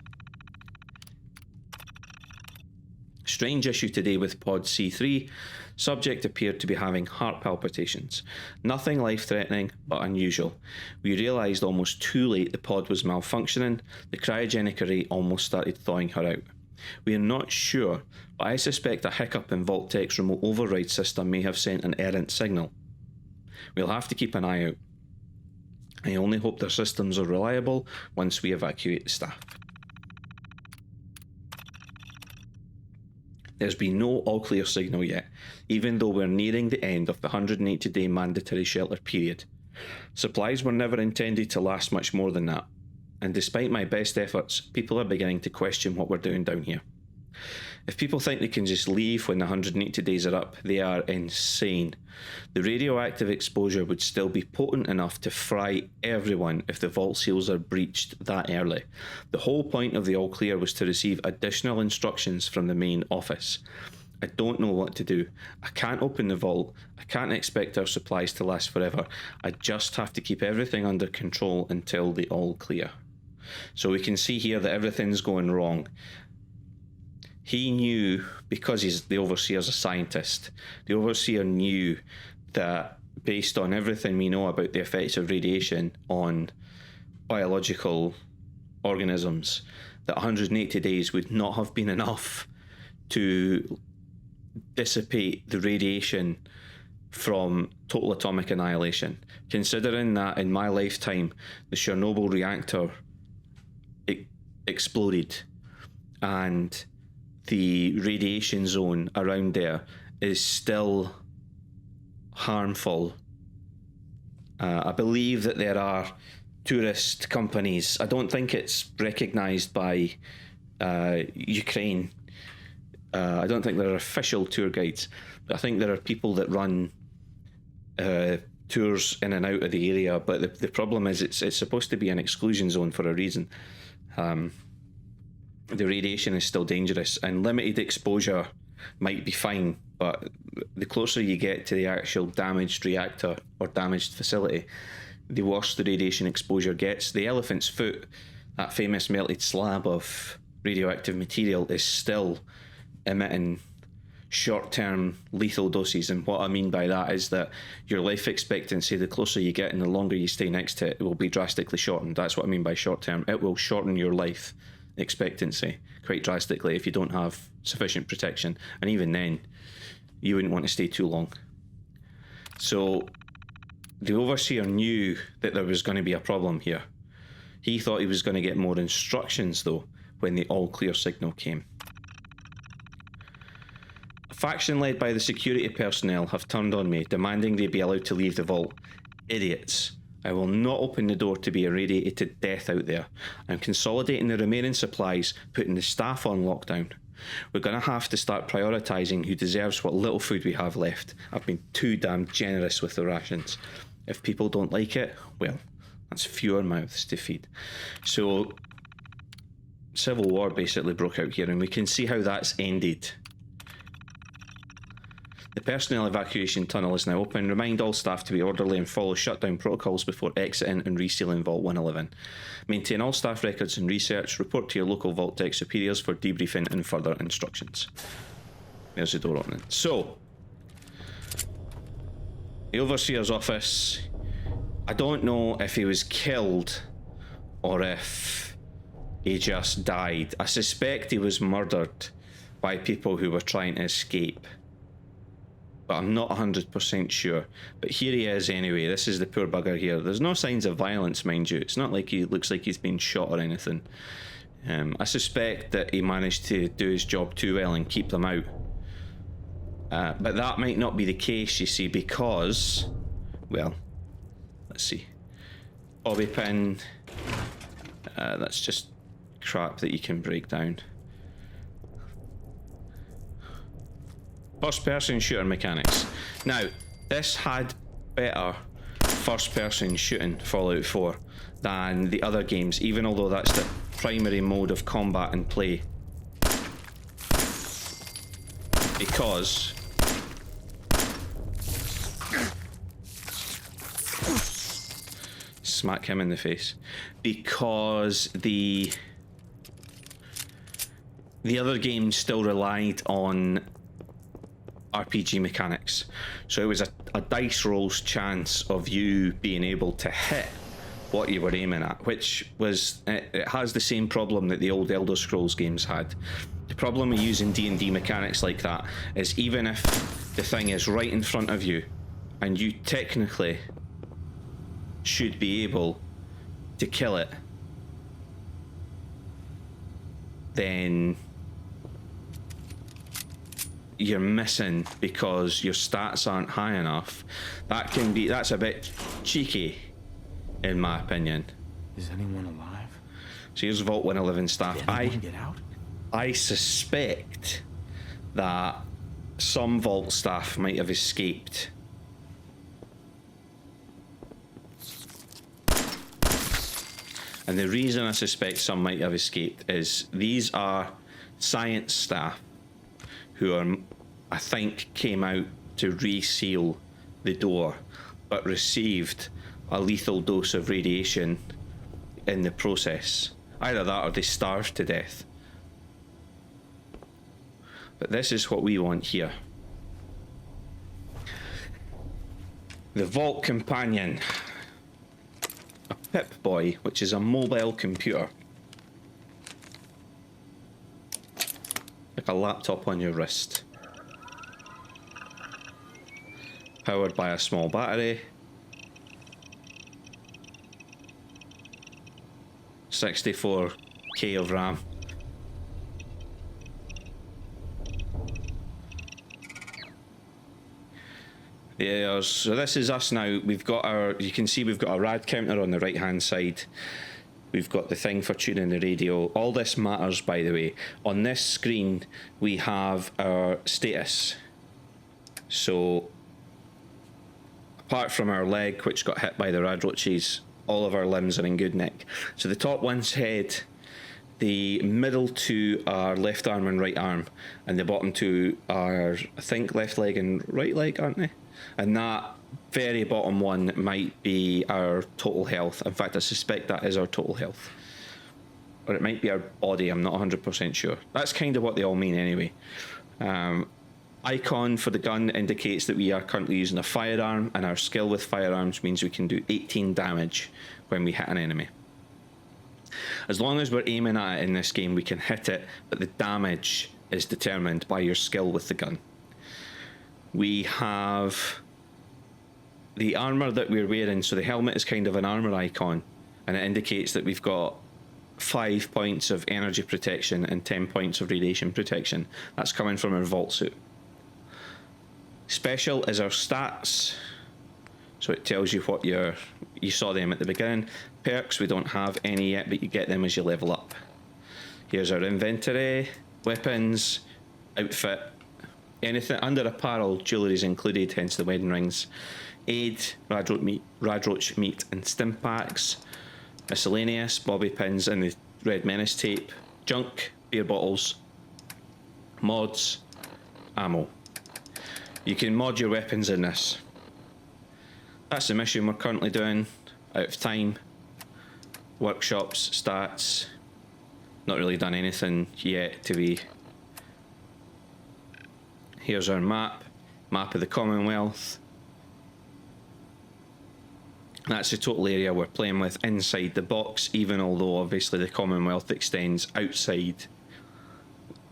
Strange issue today with pod C3. Subject appeared to be having heart palpitations. Nothing life-threatening, but unusual. We realised almost too late the pod was malfunctioning. The cryogenic array almost started thawing her out. We are not sure, but I suspect a hiccup in Vault-Tec's remote override system may have sent an errant signal. We'll have to keep an eye out. I only hope their systems are reliable once we evacuate the staff. There's been no all-clear signal yet, even though we're nearing the end of the 180-day mandatory shelter period. Supplies were never intended to last much more than that, and despite my best efforts, people are beginning to question what we're doing down here. If people think they can just leave when the 180 days are up, they are insane. The radioactive exposure would still be potent enough to fry everyone if the vault seals are breached that early. The whole point of the all clear was to receive additional instructions from the main office. I don't know what to do. I can't open the vault. I can't expect our supplies to last forever. I just have to keep everything under control until the all clear. So we can see here that everything's going wrong. He knew, because the Overseer's a scientist, the Overseer knew that based on everything we know about the effects of radiation on biological organisms, that 180 days would not have been enough to dissipate the radiation from total atomic annihilation. Considering that in my lifetime, the Chernobyl reactor exploded and the radiation zone around there is still harmful. I believe that there are tourist companies. I don't think it's recognised by Ukraine. I don't think there are official tour guides, but I think there are people that run tours in and out of the area. But the problem is it's supposed to be an exclusion zone for a reason. The radiation is still dangerous, and limited exposure might be fine, but the closer you get to the actual damaged reactor or damaged facility, the worse the radiation exposure gets. The elephant's foot, that famous melted slab of radioactive material, is still emitting short-term lethal doses, and what I mean by that is that your life expectancy, the closer you get and the longer you stay next to it, it will be drastically shortened. That's what I mean by short-term. It will shorten your life expectancy quite drastically if you don't have sufficient protection, and even then you wouldn't want to stay too long. So the Overseer knew that there was going to be a problem here. He thought he was going to get more instructions though when the all clear signal came. A faction led by the security personnel have turned on me, demanding they be allowed to leave the vault. Idiots. I will not open the door to be irradiated to death out there. I'm consolidating the remaining supplies, putting the staff on lockdown. We're going to have to start prioritising who deserves what little food we have left. I've been too damn generous with the rations. If people don't like it, well, that's fewer mouths to feed. So, civil war basically broke out here, and we can see how that's ended. The personnel evacuation tunnel is now open. Remind all staff to be orderly and follow shutdown protocols before exiting and resealing Vault 111. Maintain all staff records and research. Report to your local Vault-Tec superiors for debriefing and further instructions. There's the door opening. So, the Overseer's office. I don't know if he was killed or if he just died. I suspect he was murdered by people who were trying to escape, but I'm not 100% sure. But here he is anyway. This is the poor bugger here. There's no signs of violence, mind you. It's not like he looks like he's been shot or anything. I suspect that he managed to do his job too well and keep them out. But that might not be the case, you see, because, well, let's see. Bobby pin. That's just crap that you can break down. First-person shooter mechanics. Now, this had better first-person shooting, Fallout 4, than the other games, even although that's the primary mode of combat and play. Because smack him in the face. Because the other games still relied on RPG mechanics, so it was a dice roll's chance of you being able to hit what you were aiming at, which was, it has the same problem that the old Elder Scrolls games had. The problem with using D&D mechanics like that is even if the thing is right in front of you and you technically should be able to kill it, then you're missing because your stats aren't high enough. That's a bit cheeky, in my opinion. Is anyone alive? So here's Vault 111 staff. Did anyone get out? I suspect that some Vault staff might have escaped. And the reason I suspect some might have escaped is these are science staff who are, I think, came out to reseal the door, but received a lethal dose of radiation in the process. Either that or they starved to death. But this is what we want here. The Vault Companion. A Pip-Boy, which is a mobile computer. Like a laptop on your wrist. Powered by a small battery. 64K of RAM. Yeah, so this is us now. We've got our, you can see we've got a rad counter on the right hand side. We've got the thing for tuning the radio. All this matters, by the way. On this screen, we have our status. So, apart from our leg, which got hit by the radroaches, all of our limbs are in good nick. So the top one's head, the middle two are left arm and right arm, and the bottom two are, I think, left leg and right leg, aren't they? And that very bottom one might be our total health. In fact, I suspect that is our total health. Or it might be our body, I'm not 100% sure. That's kind of what they all mean anyway. Icon for the gun indicates that we are currently using a firearm, and our skill with firearms means we can do 18 damage when we hit an enemy. As long as we're aiming at it in this game, we can hit it, but the damage is determined by your skill with the gun. We have the armor that we're wearing, so the helmet is kind of an armor icon, and it indicates that we've got 5 points of energy protection and 10 points of radiation protection. That's coming from our vault suit. Special is our stats, so it tells you what you saw them at the beginning. Perks, we don't have any yet, but you get them as you level up. Here's our inventory, weapons, outfit, anything under apparel, jewellery is included, hence the wedding rings. Aid, radroach meat and stim packs, miscellaneous, bobby pins and the red menace tape, junk, beer bottles, mods, ammo. You can mod your weapons in this. That's the mission we're currently doing, out of time. Workshops, stats, not really done anything yet to be. Here's our map of the Commonwealth. That's the total area we're playing with inside the box, even although obviously the Commonwealth extends outside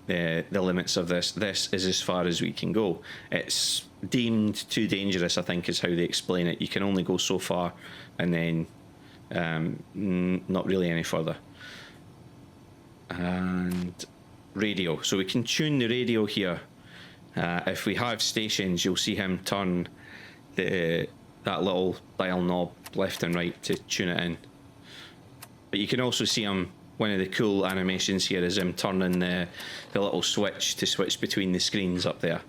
the limits of this. This is as far as we can go. It's deemed too dangerous, I think is how they explain it. You can only go so far and then not really any further. And radio. So we can tune the radio here. If we have stations, you'll see him turn that little dial knob left and right to tune it in. But you can also see him, one of the cool animations here is him turning the little switch to switch between the screens up there.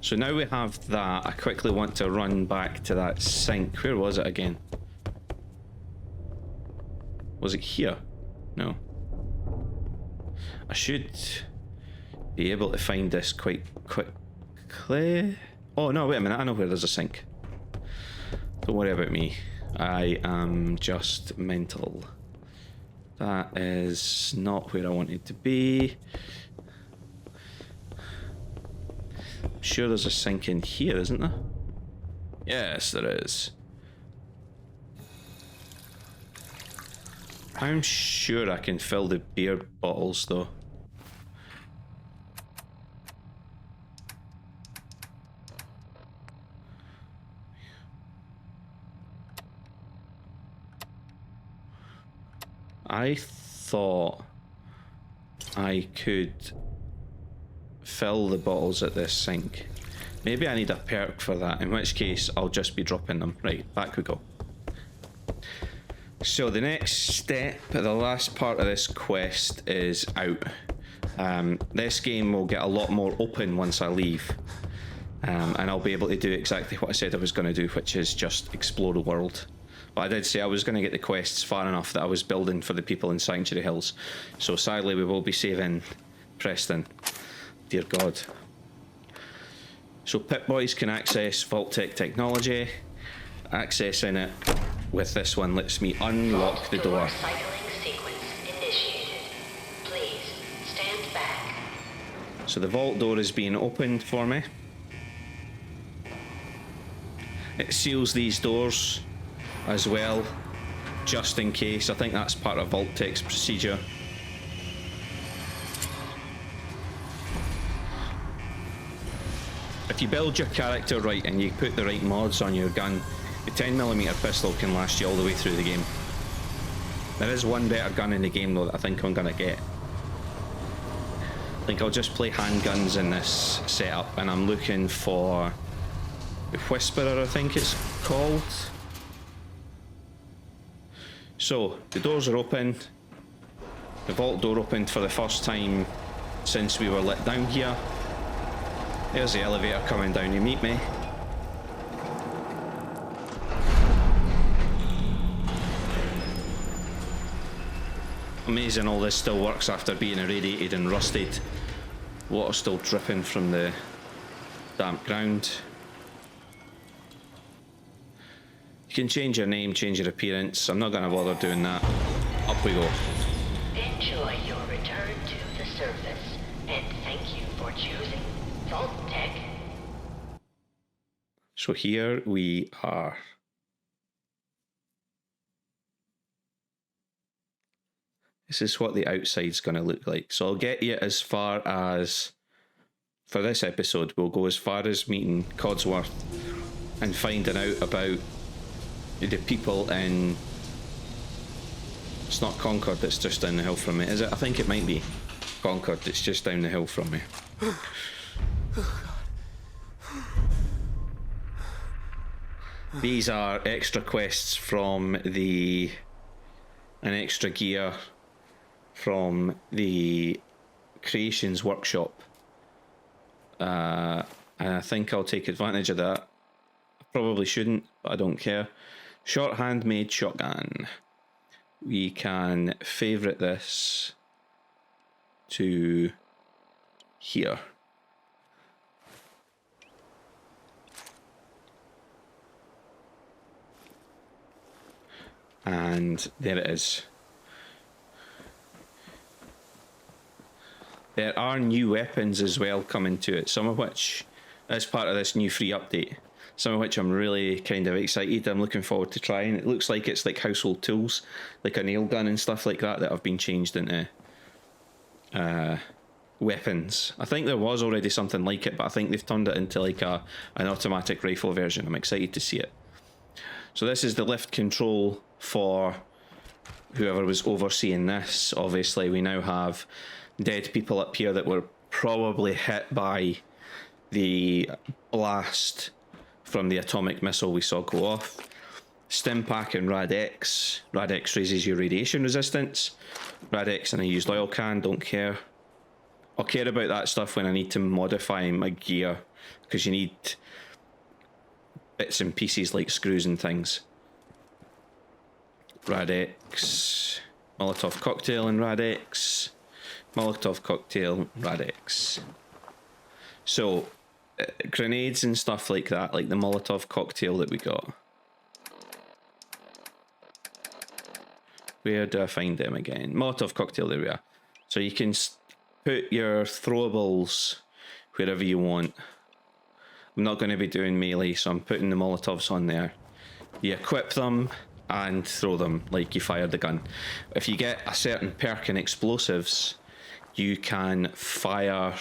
So now we have that, I quickly want to run back to that sink. Where was it again? Was it here? No. I should be able to find this quite quickly. Oh no, wait a minute, I know where there's a sink. Don't worry about me. I am just mental. That is not where I wanted to be. I'm sure there's a sink in here, isn't there? Yes, there is. I'm sure I can fill the beer bottles though. I thought I could fill the bottles at this sink. Maybe I need a perk for that, in which case I'll just be dropping them. Right, back we go. So the next step, the last part of this quest is out. This game will get a lot more open once I leave. And I'll be able to do exactly what I said I was going to do, which is just explore the world. But I did say I was going to get the quests far enough that I was building for the people in Sanctuary Hills. So sadly we will be saving Preston. Dear God. So Pip-Boys can access Vault-Tec technology. Accessing it with this one lets me unlock the door. Cycling sequence initiated. Please stand back. So the vault door is being opened for me. It seals these doors as well, just in case. I think that's part of Vault-Tec's procedure. If you build your character right and you put the right mods on your gun, the 10mm pistol can last you all the way through the game. There is one better gun in the game though that I think I'm gonna get. I think I'll just play handguns in this setup, and I'm looking for the Whisperer, I think it's called. So the doors are open. The vault door opened for the first time since we were let down here. There's the elevator coming down to meet me. Amazing all this still works after being irradiated and rusted. Water still dripping from the damp ground. You can change your name, change your appearance. I'm not going to bother doing that. Up we go. Enjoy your return to the surface, and thank you for choosing Vault-Tec. So here we are. This is what the outside's going to look like. So I'll get you as far as, for this episode, we'll go as far as meeting Codsworth and finding out about the people in... It's not Concord that's just down the hill from me, is it? I think it might be Concord that's just down the hill from me. These are extra quests from the... an extra gear from the Creations Workshop. And I think I'll take advantage of that. I probably shouldn't, but I don't care. Short handmade shotgun. We can favourite this to here. And there it is. There are new weapons as well coming to it, some of which, as part of this new free update, some of which I'm really kind of excited. I'm looking forward to trying. It looks like it's like household tools, like a nail gun and stuff like that have been changed into weapons. I think there was already something like it, but I think they've turned it into like an automatic rifle version. I'm excited to see it. So this is the lift control for whoever was overseeing this. Obviously we now have dead people up here that were probably hit by the blast from the atomic missile we saw go off. Stimpak and Rad-X. Rad-X raises your radiation resistance. Rad-X and I used oil can, don't care. I'll care about that stuff when I need to modify my gear, because you need bits and pieces like screws and things. Rad-X, Molotov cocktail and Rad-X, Molotov cocktail, Rad-X. So, grenades and stuff like that, like the Molotov cocktail that we got. Where do I find them again? Molotov cocktail, there we are. So you can put your throwables wherever you want. I'm not going to be doing melee, so I'm putting the Molotovs on there. You equip them and throw them like you fired the gun. If you get a certain perk in explosives, you can fire...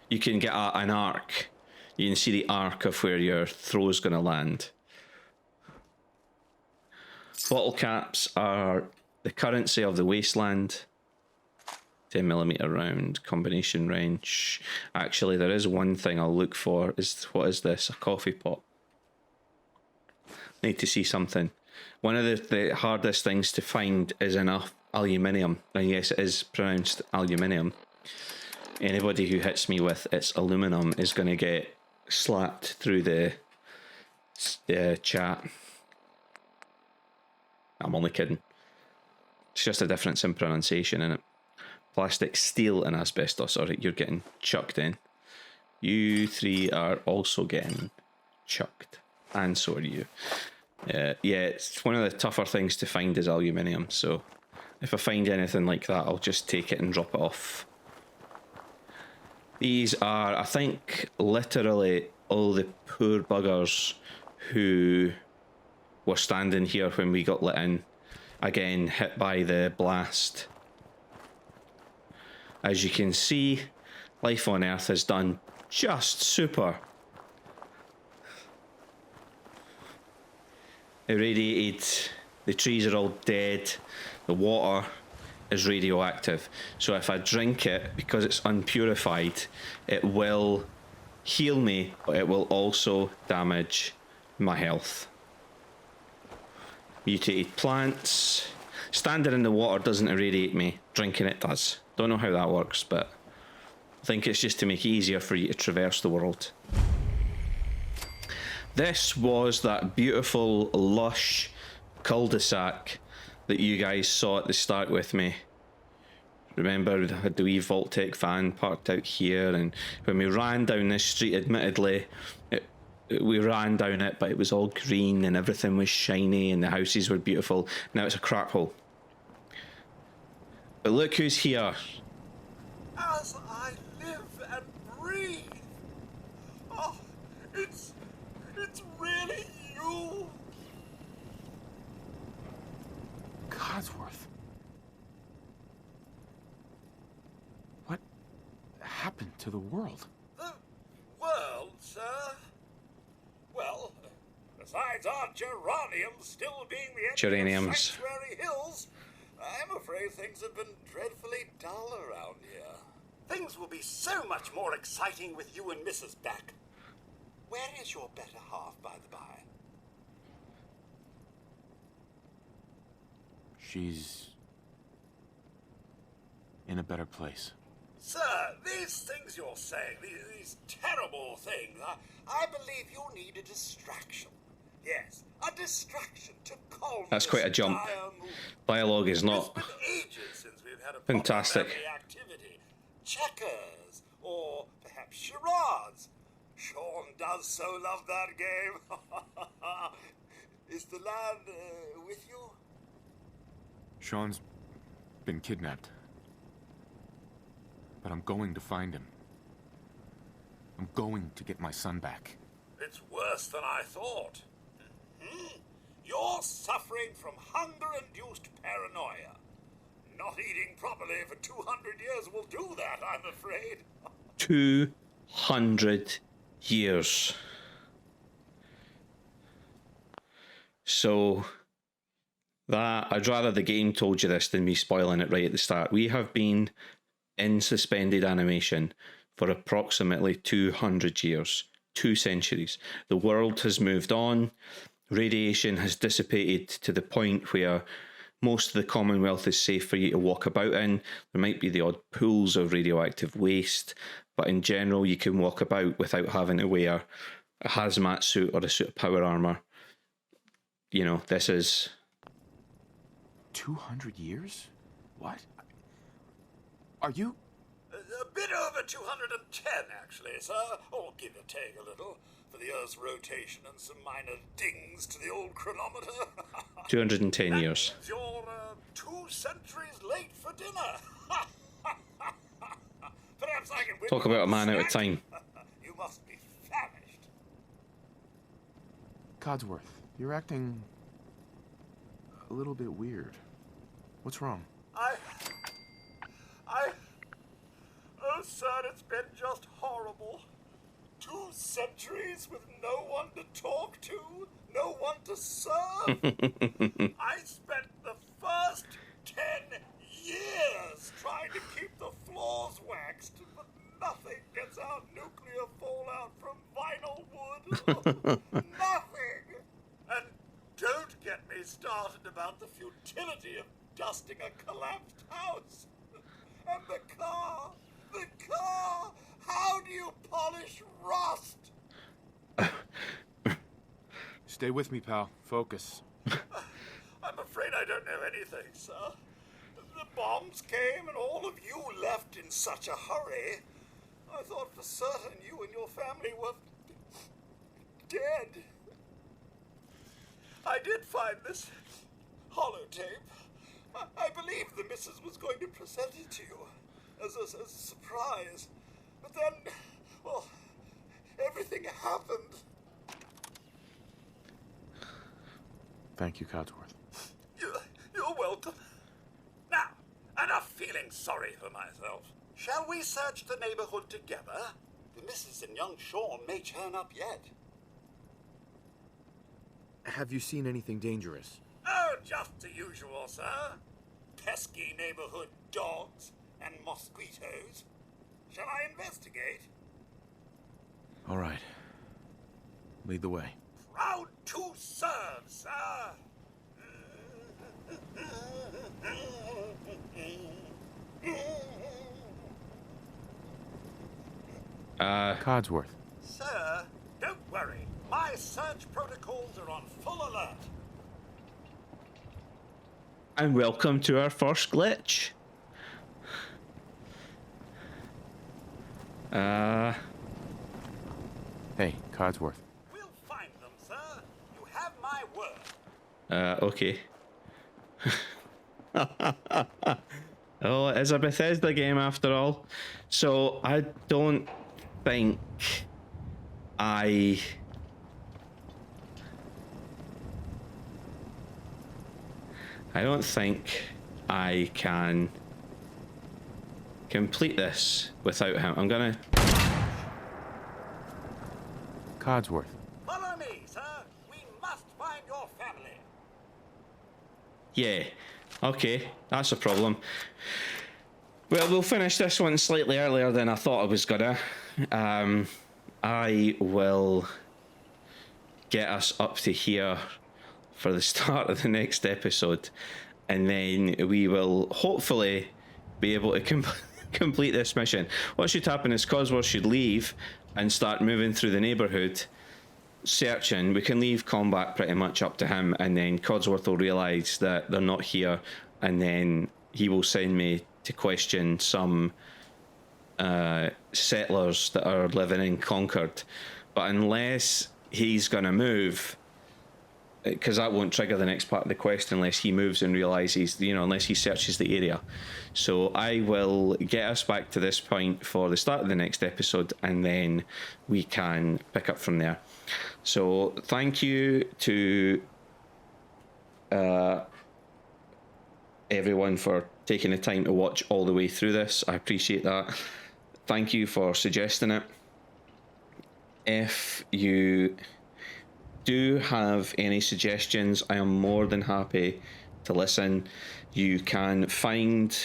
You can get an arc. You can see the arc of where your throw is going to land. Bottle caps are the currency of the Wasteland. 10mm round, combination wrench. Actually, there is one thing I'll look for. What is this? A coffee pot. Need to see something. One of the hardest things to find is enough aluminium. And yes, it is pronounced aluminium. Anybody who hits me with it's aluminum is going to get slapped through the chat. I'm only kidding. It's just a difference in pronunciation, innit? Plastic, steel, and asbestos. Alright, you're getting chucked in. You three are also getting chucked. And so are you. Yeah, it's one of the tougher things to find is aluminium, so if I find anything like that, I'll just take it and drop it off. These are, I think, literally all the poor buggers who were standing here when we got let in. Again, hit by the blast. As you can see, life on Earth has done just super. Irradiated, the trees are all dead, the water is radioactive. So if I drink it, because it's unpurified, it will heal me, but it will also damage my health. Mutated plants. Standing in the water doesn't irradiate me, drinking it does. Don't know how that works, but I think it's just to make it easier for you to traverse the world. This was that beautiful, lush cul-de-sac that you guys saw at the start with me. Remember, we had the wee Vault-Tec van parked out here, and when we ran down this street, admittedly, we ran down it, but it was all green and everything was shiny and the houses were beautiful. Now it's a crap hole. But look who's here. As I live and breathe. Oh, it's really you. Codsworth. What happened to the world? The world, sir? Well, besides our geraniums still being the engine of Sanctuary Hills, I'm afraid things have been dreadfully dull around here. Things will be so much more exciting with you and Mrs. back. Where is your better half, by the by? She's in a better place. Sir, these things you're saying, these terrible things, I believe you need a distraction. Yes, a distraction to calm. That's quite a jump. Dialogue is not It's been ages since we've had a fantastic activity. Checkers, or perhaps charades. Sean does so love that game. Is the lad with you? Sean's been kidnapped. But I'm going to find him. I'm going to get my son back. It's worse than I thought. You're suffering from hunger-induced paranoia. Not eating properly for 200 years will do that, I'm afraid. 200 years. So that, I'd rather the game told you this than me spoiling it right at the start. We have been in suspended animation for approximately 200 years, 2 centuries. The world has moved on. Radiation has dissipated to the point where most of the Commonwealth is safe for you to walk about in. There might be the odd pools of radioactive waste, but in general you can walk about without having to wear a hazmat suit or a suit of power armor. You know, this is 200 years? What? Are you? A bit over 210, actually, sir. Or give or take a little, for the Earth's rotation and some minor dings to the old chronometer. 210 years. You're 2 centuries late for dinner. Perhaps I can win. Talk about a man out of time. You must be famished. Codsworth, you're acting a little bit weird. What's wrong? Oh, sir, it's been just horrible. 2 centuries with no one to talk to, no one to serve. I spent the first years trying to keep the floors waxed, but nothing gets out nuclear fallout from vinyl wood. Nothing! And don't get me started about the futility of dusting a collapsed house. And the car! How do you polish rust? Stay with me, pal. Focus. I'm afraid I don't know anything, sir. The bombs came and all of you left in such a hurry. I thought for certain you and your family were dead. I did find this holotape. I believe the missus was going to present it to you as a surprise. But then, well, everything happened. Thank you, Codsworth. You're welcome. Now, enough feeling sorry for myself. Shall we search the neighborhood together? The missus and young Sean may turn up yet. Have you seen anything dangerous? Oh, just the usual, sir. Pesky neighborhood dogs and mosquitoes. Shall I investigate? All right. Lead the way. Proud to serve, sir. Codsworth. Sir, don't worry. My search protocols are on full alert. And welcome to our first glitch. Hey, Codsworth. We'll find them, sir. You have my word. Okay. Oh, it is a Bethesda game after all. So I don't think I don't think I can complete this without him. I'm gonna... Codsworth. Follow me, sir. We must find your family. Yeah. Okay, that's a problem. Well, we'll finish this one slightly earlier than I thought I was gonna. I will get us up to here for the start of the next episode, and then we will hopefully be able to complete this mission. What should happen is Codsworth should leave and start moving through the neighborhood searching. We can leave combat pretty much up to him, and then Codsworth will realize that they're not here, and then he will send me to question some settlers that are living in Concord. But unless he's gonna move, because that won't trigger the next part of the quest unless he moves and realizes, you know, unless he searches the area. So I will get us back to this point for the start of the next episode, and then we can pick up from there. So thank you to everyone for taking the time to watch all the way through this. I appreciate that. Thank you for suggesting it. If you do have any suggestions, I am more than happy to listen. You can find,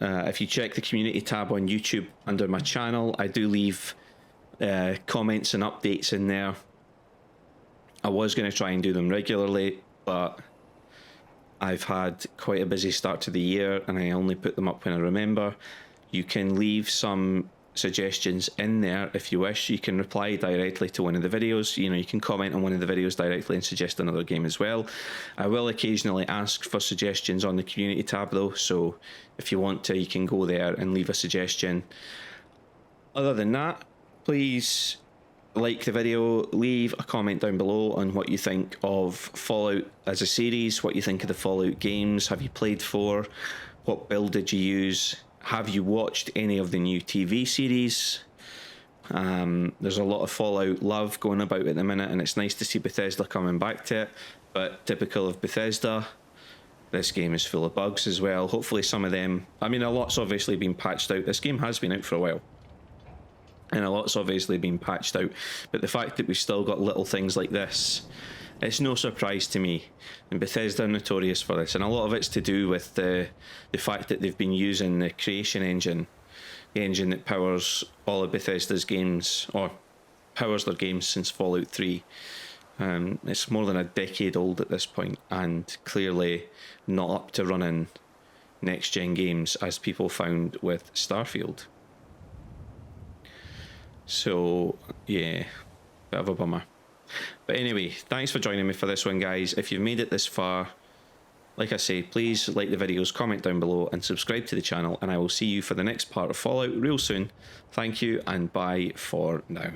if you check the community tab on YouTube under my channel, I do leave comments and updates in there. I was going to try and do them regularly, but I've had quite a busy start to the year and I only put them up when I remember. You can leave some suggestions in there if you wish. You can reply directly to one of the videos. You know, you can comment on one of the videos directly and suggest another game as well. I will occasionally ask for suggestions on the community tab though, so if you want to, you can go there and leave a suggestion. Other than that, please like the video, leave a comment down below on what you think of Fallout as a series, what you think of the Fallout games. Have you played 4? What build did you use? Have you watched any of the new TV series? There's a lot of Fallout love going about at the minute, and it's nice to see Bethesda coming back to it, but typical of Bethesda, this game is full of bugs as well. Hopefully some of them, I mean, a lot's obviously been patched out. This game has been out for a while, and a lot's obviously been patched out, but the fact that we've still got little things like this it's no surprise to me. And Bethesda are notorious for this, and a lot of it's to do with the fact that they've been using the creation engine, the engine that powers all of Bethesda's games, or powers their games since Fallout 3. It's more than a decade old at this point, and clearly not up to running next-gen games, as people found with Starfield. So, yeah, bit of a bummer. But anyway, thanks for joining me for this one, guys. If you've made it this far, like I say, please like the videos, comment down below, and subscribe to the channel, and I will see you for the next part of Fallout real soon. Thank you, and bye for now.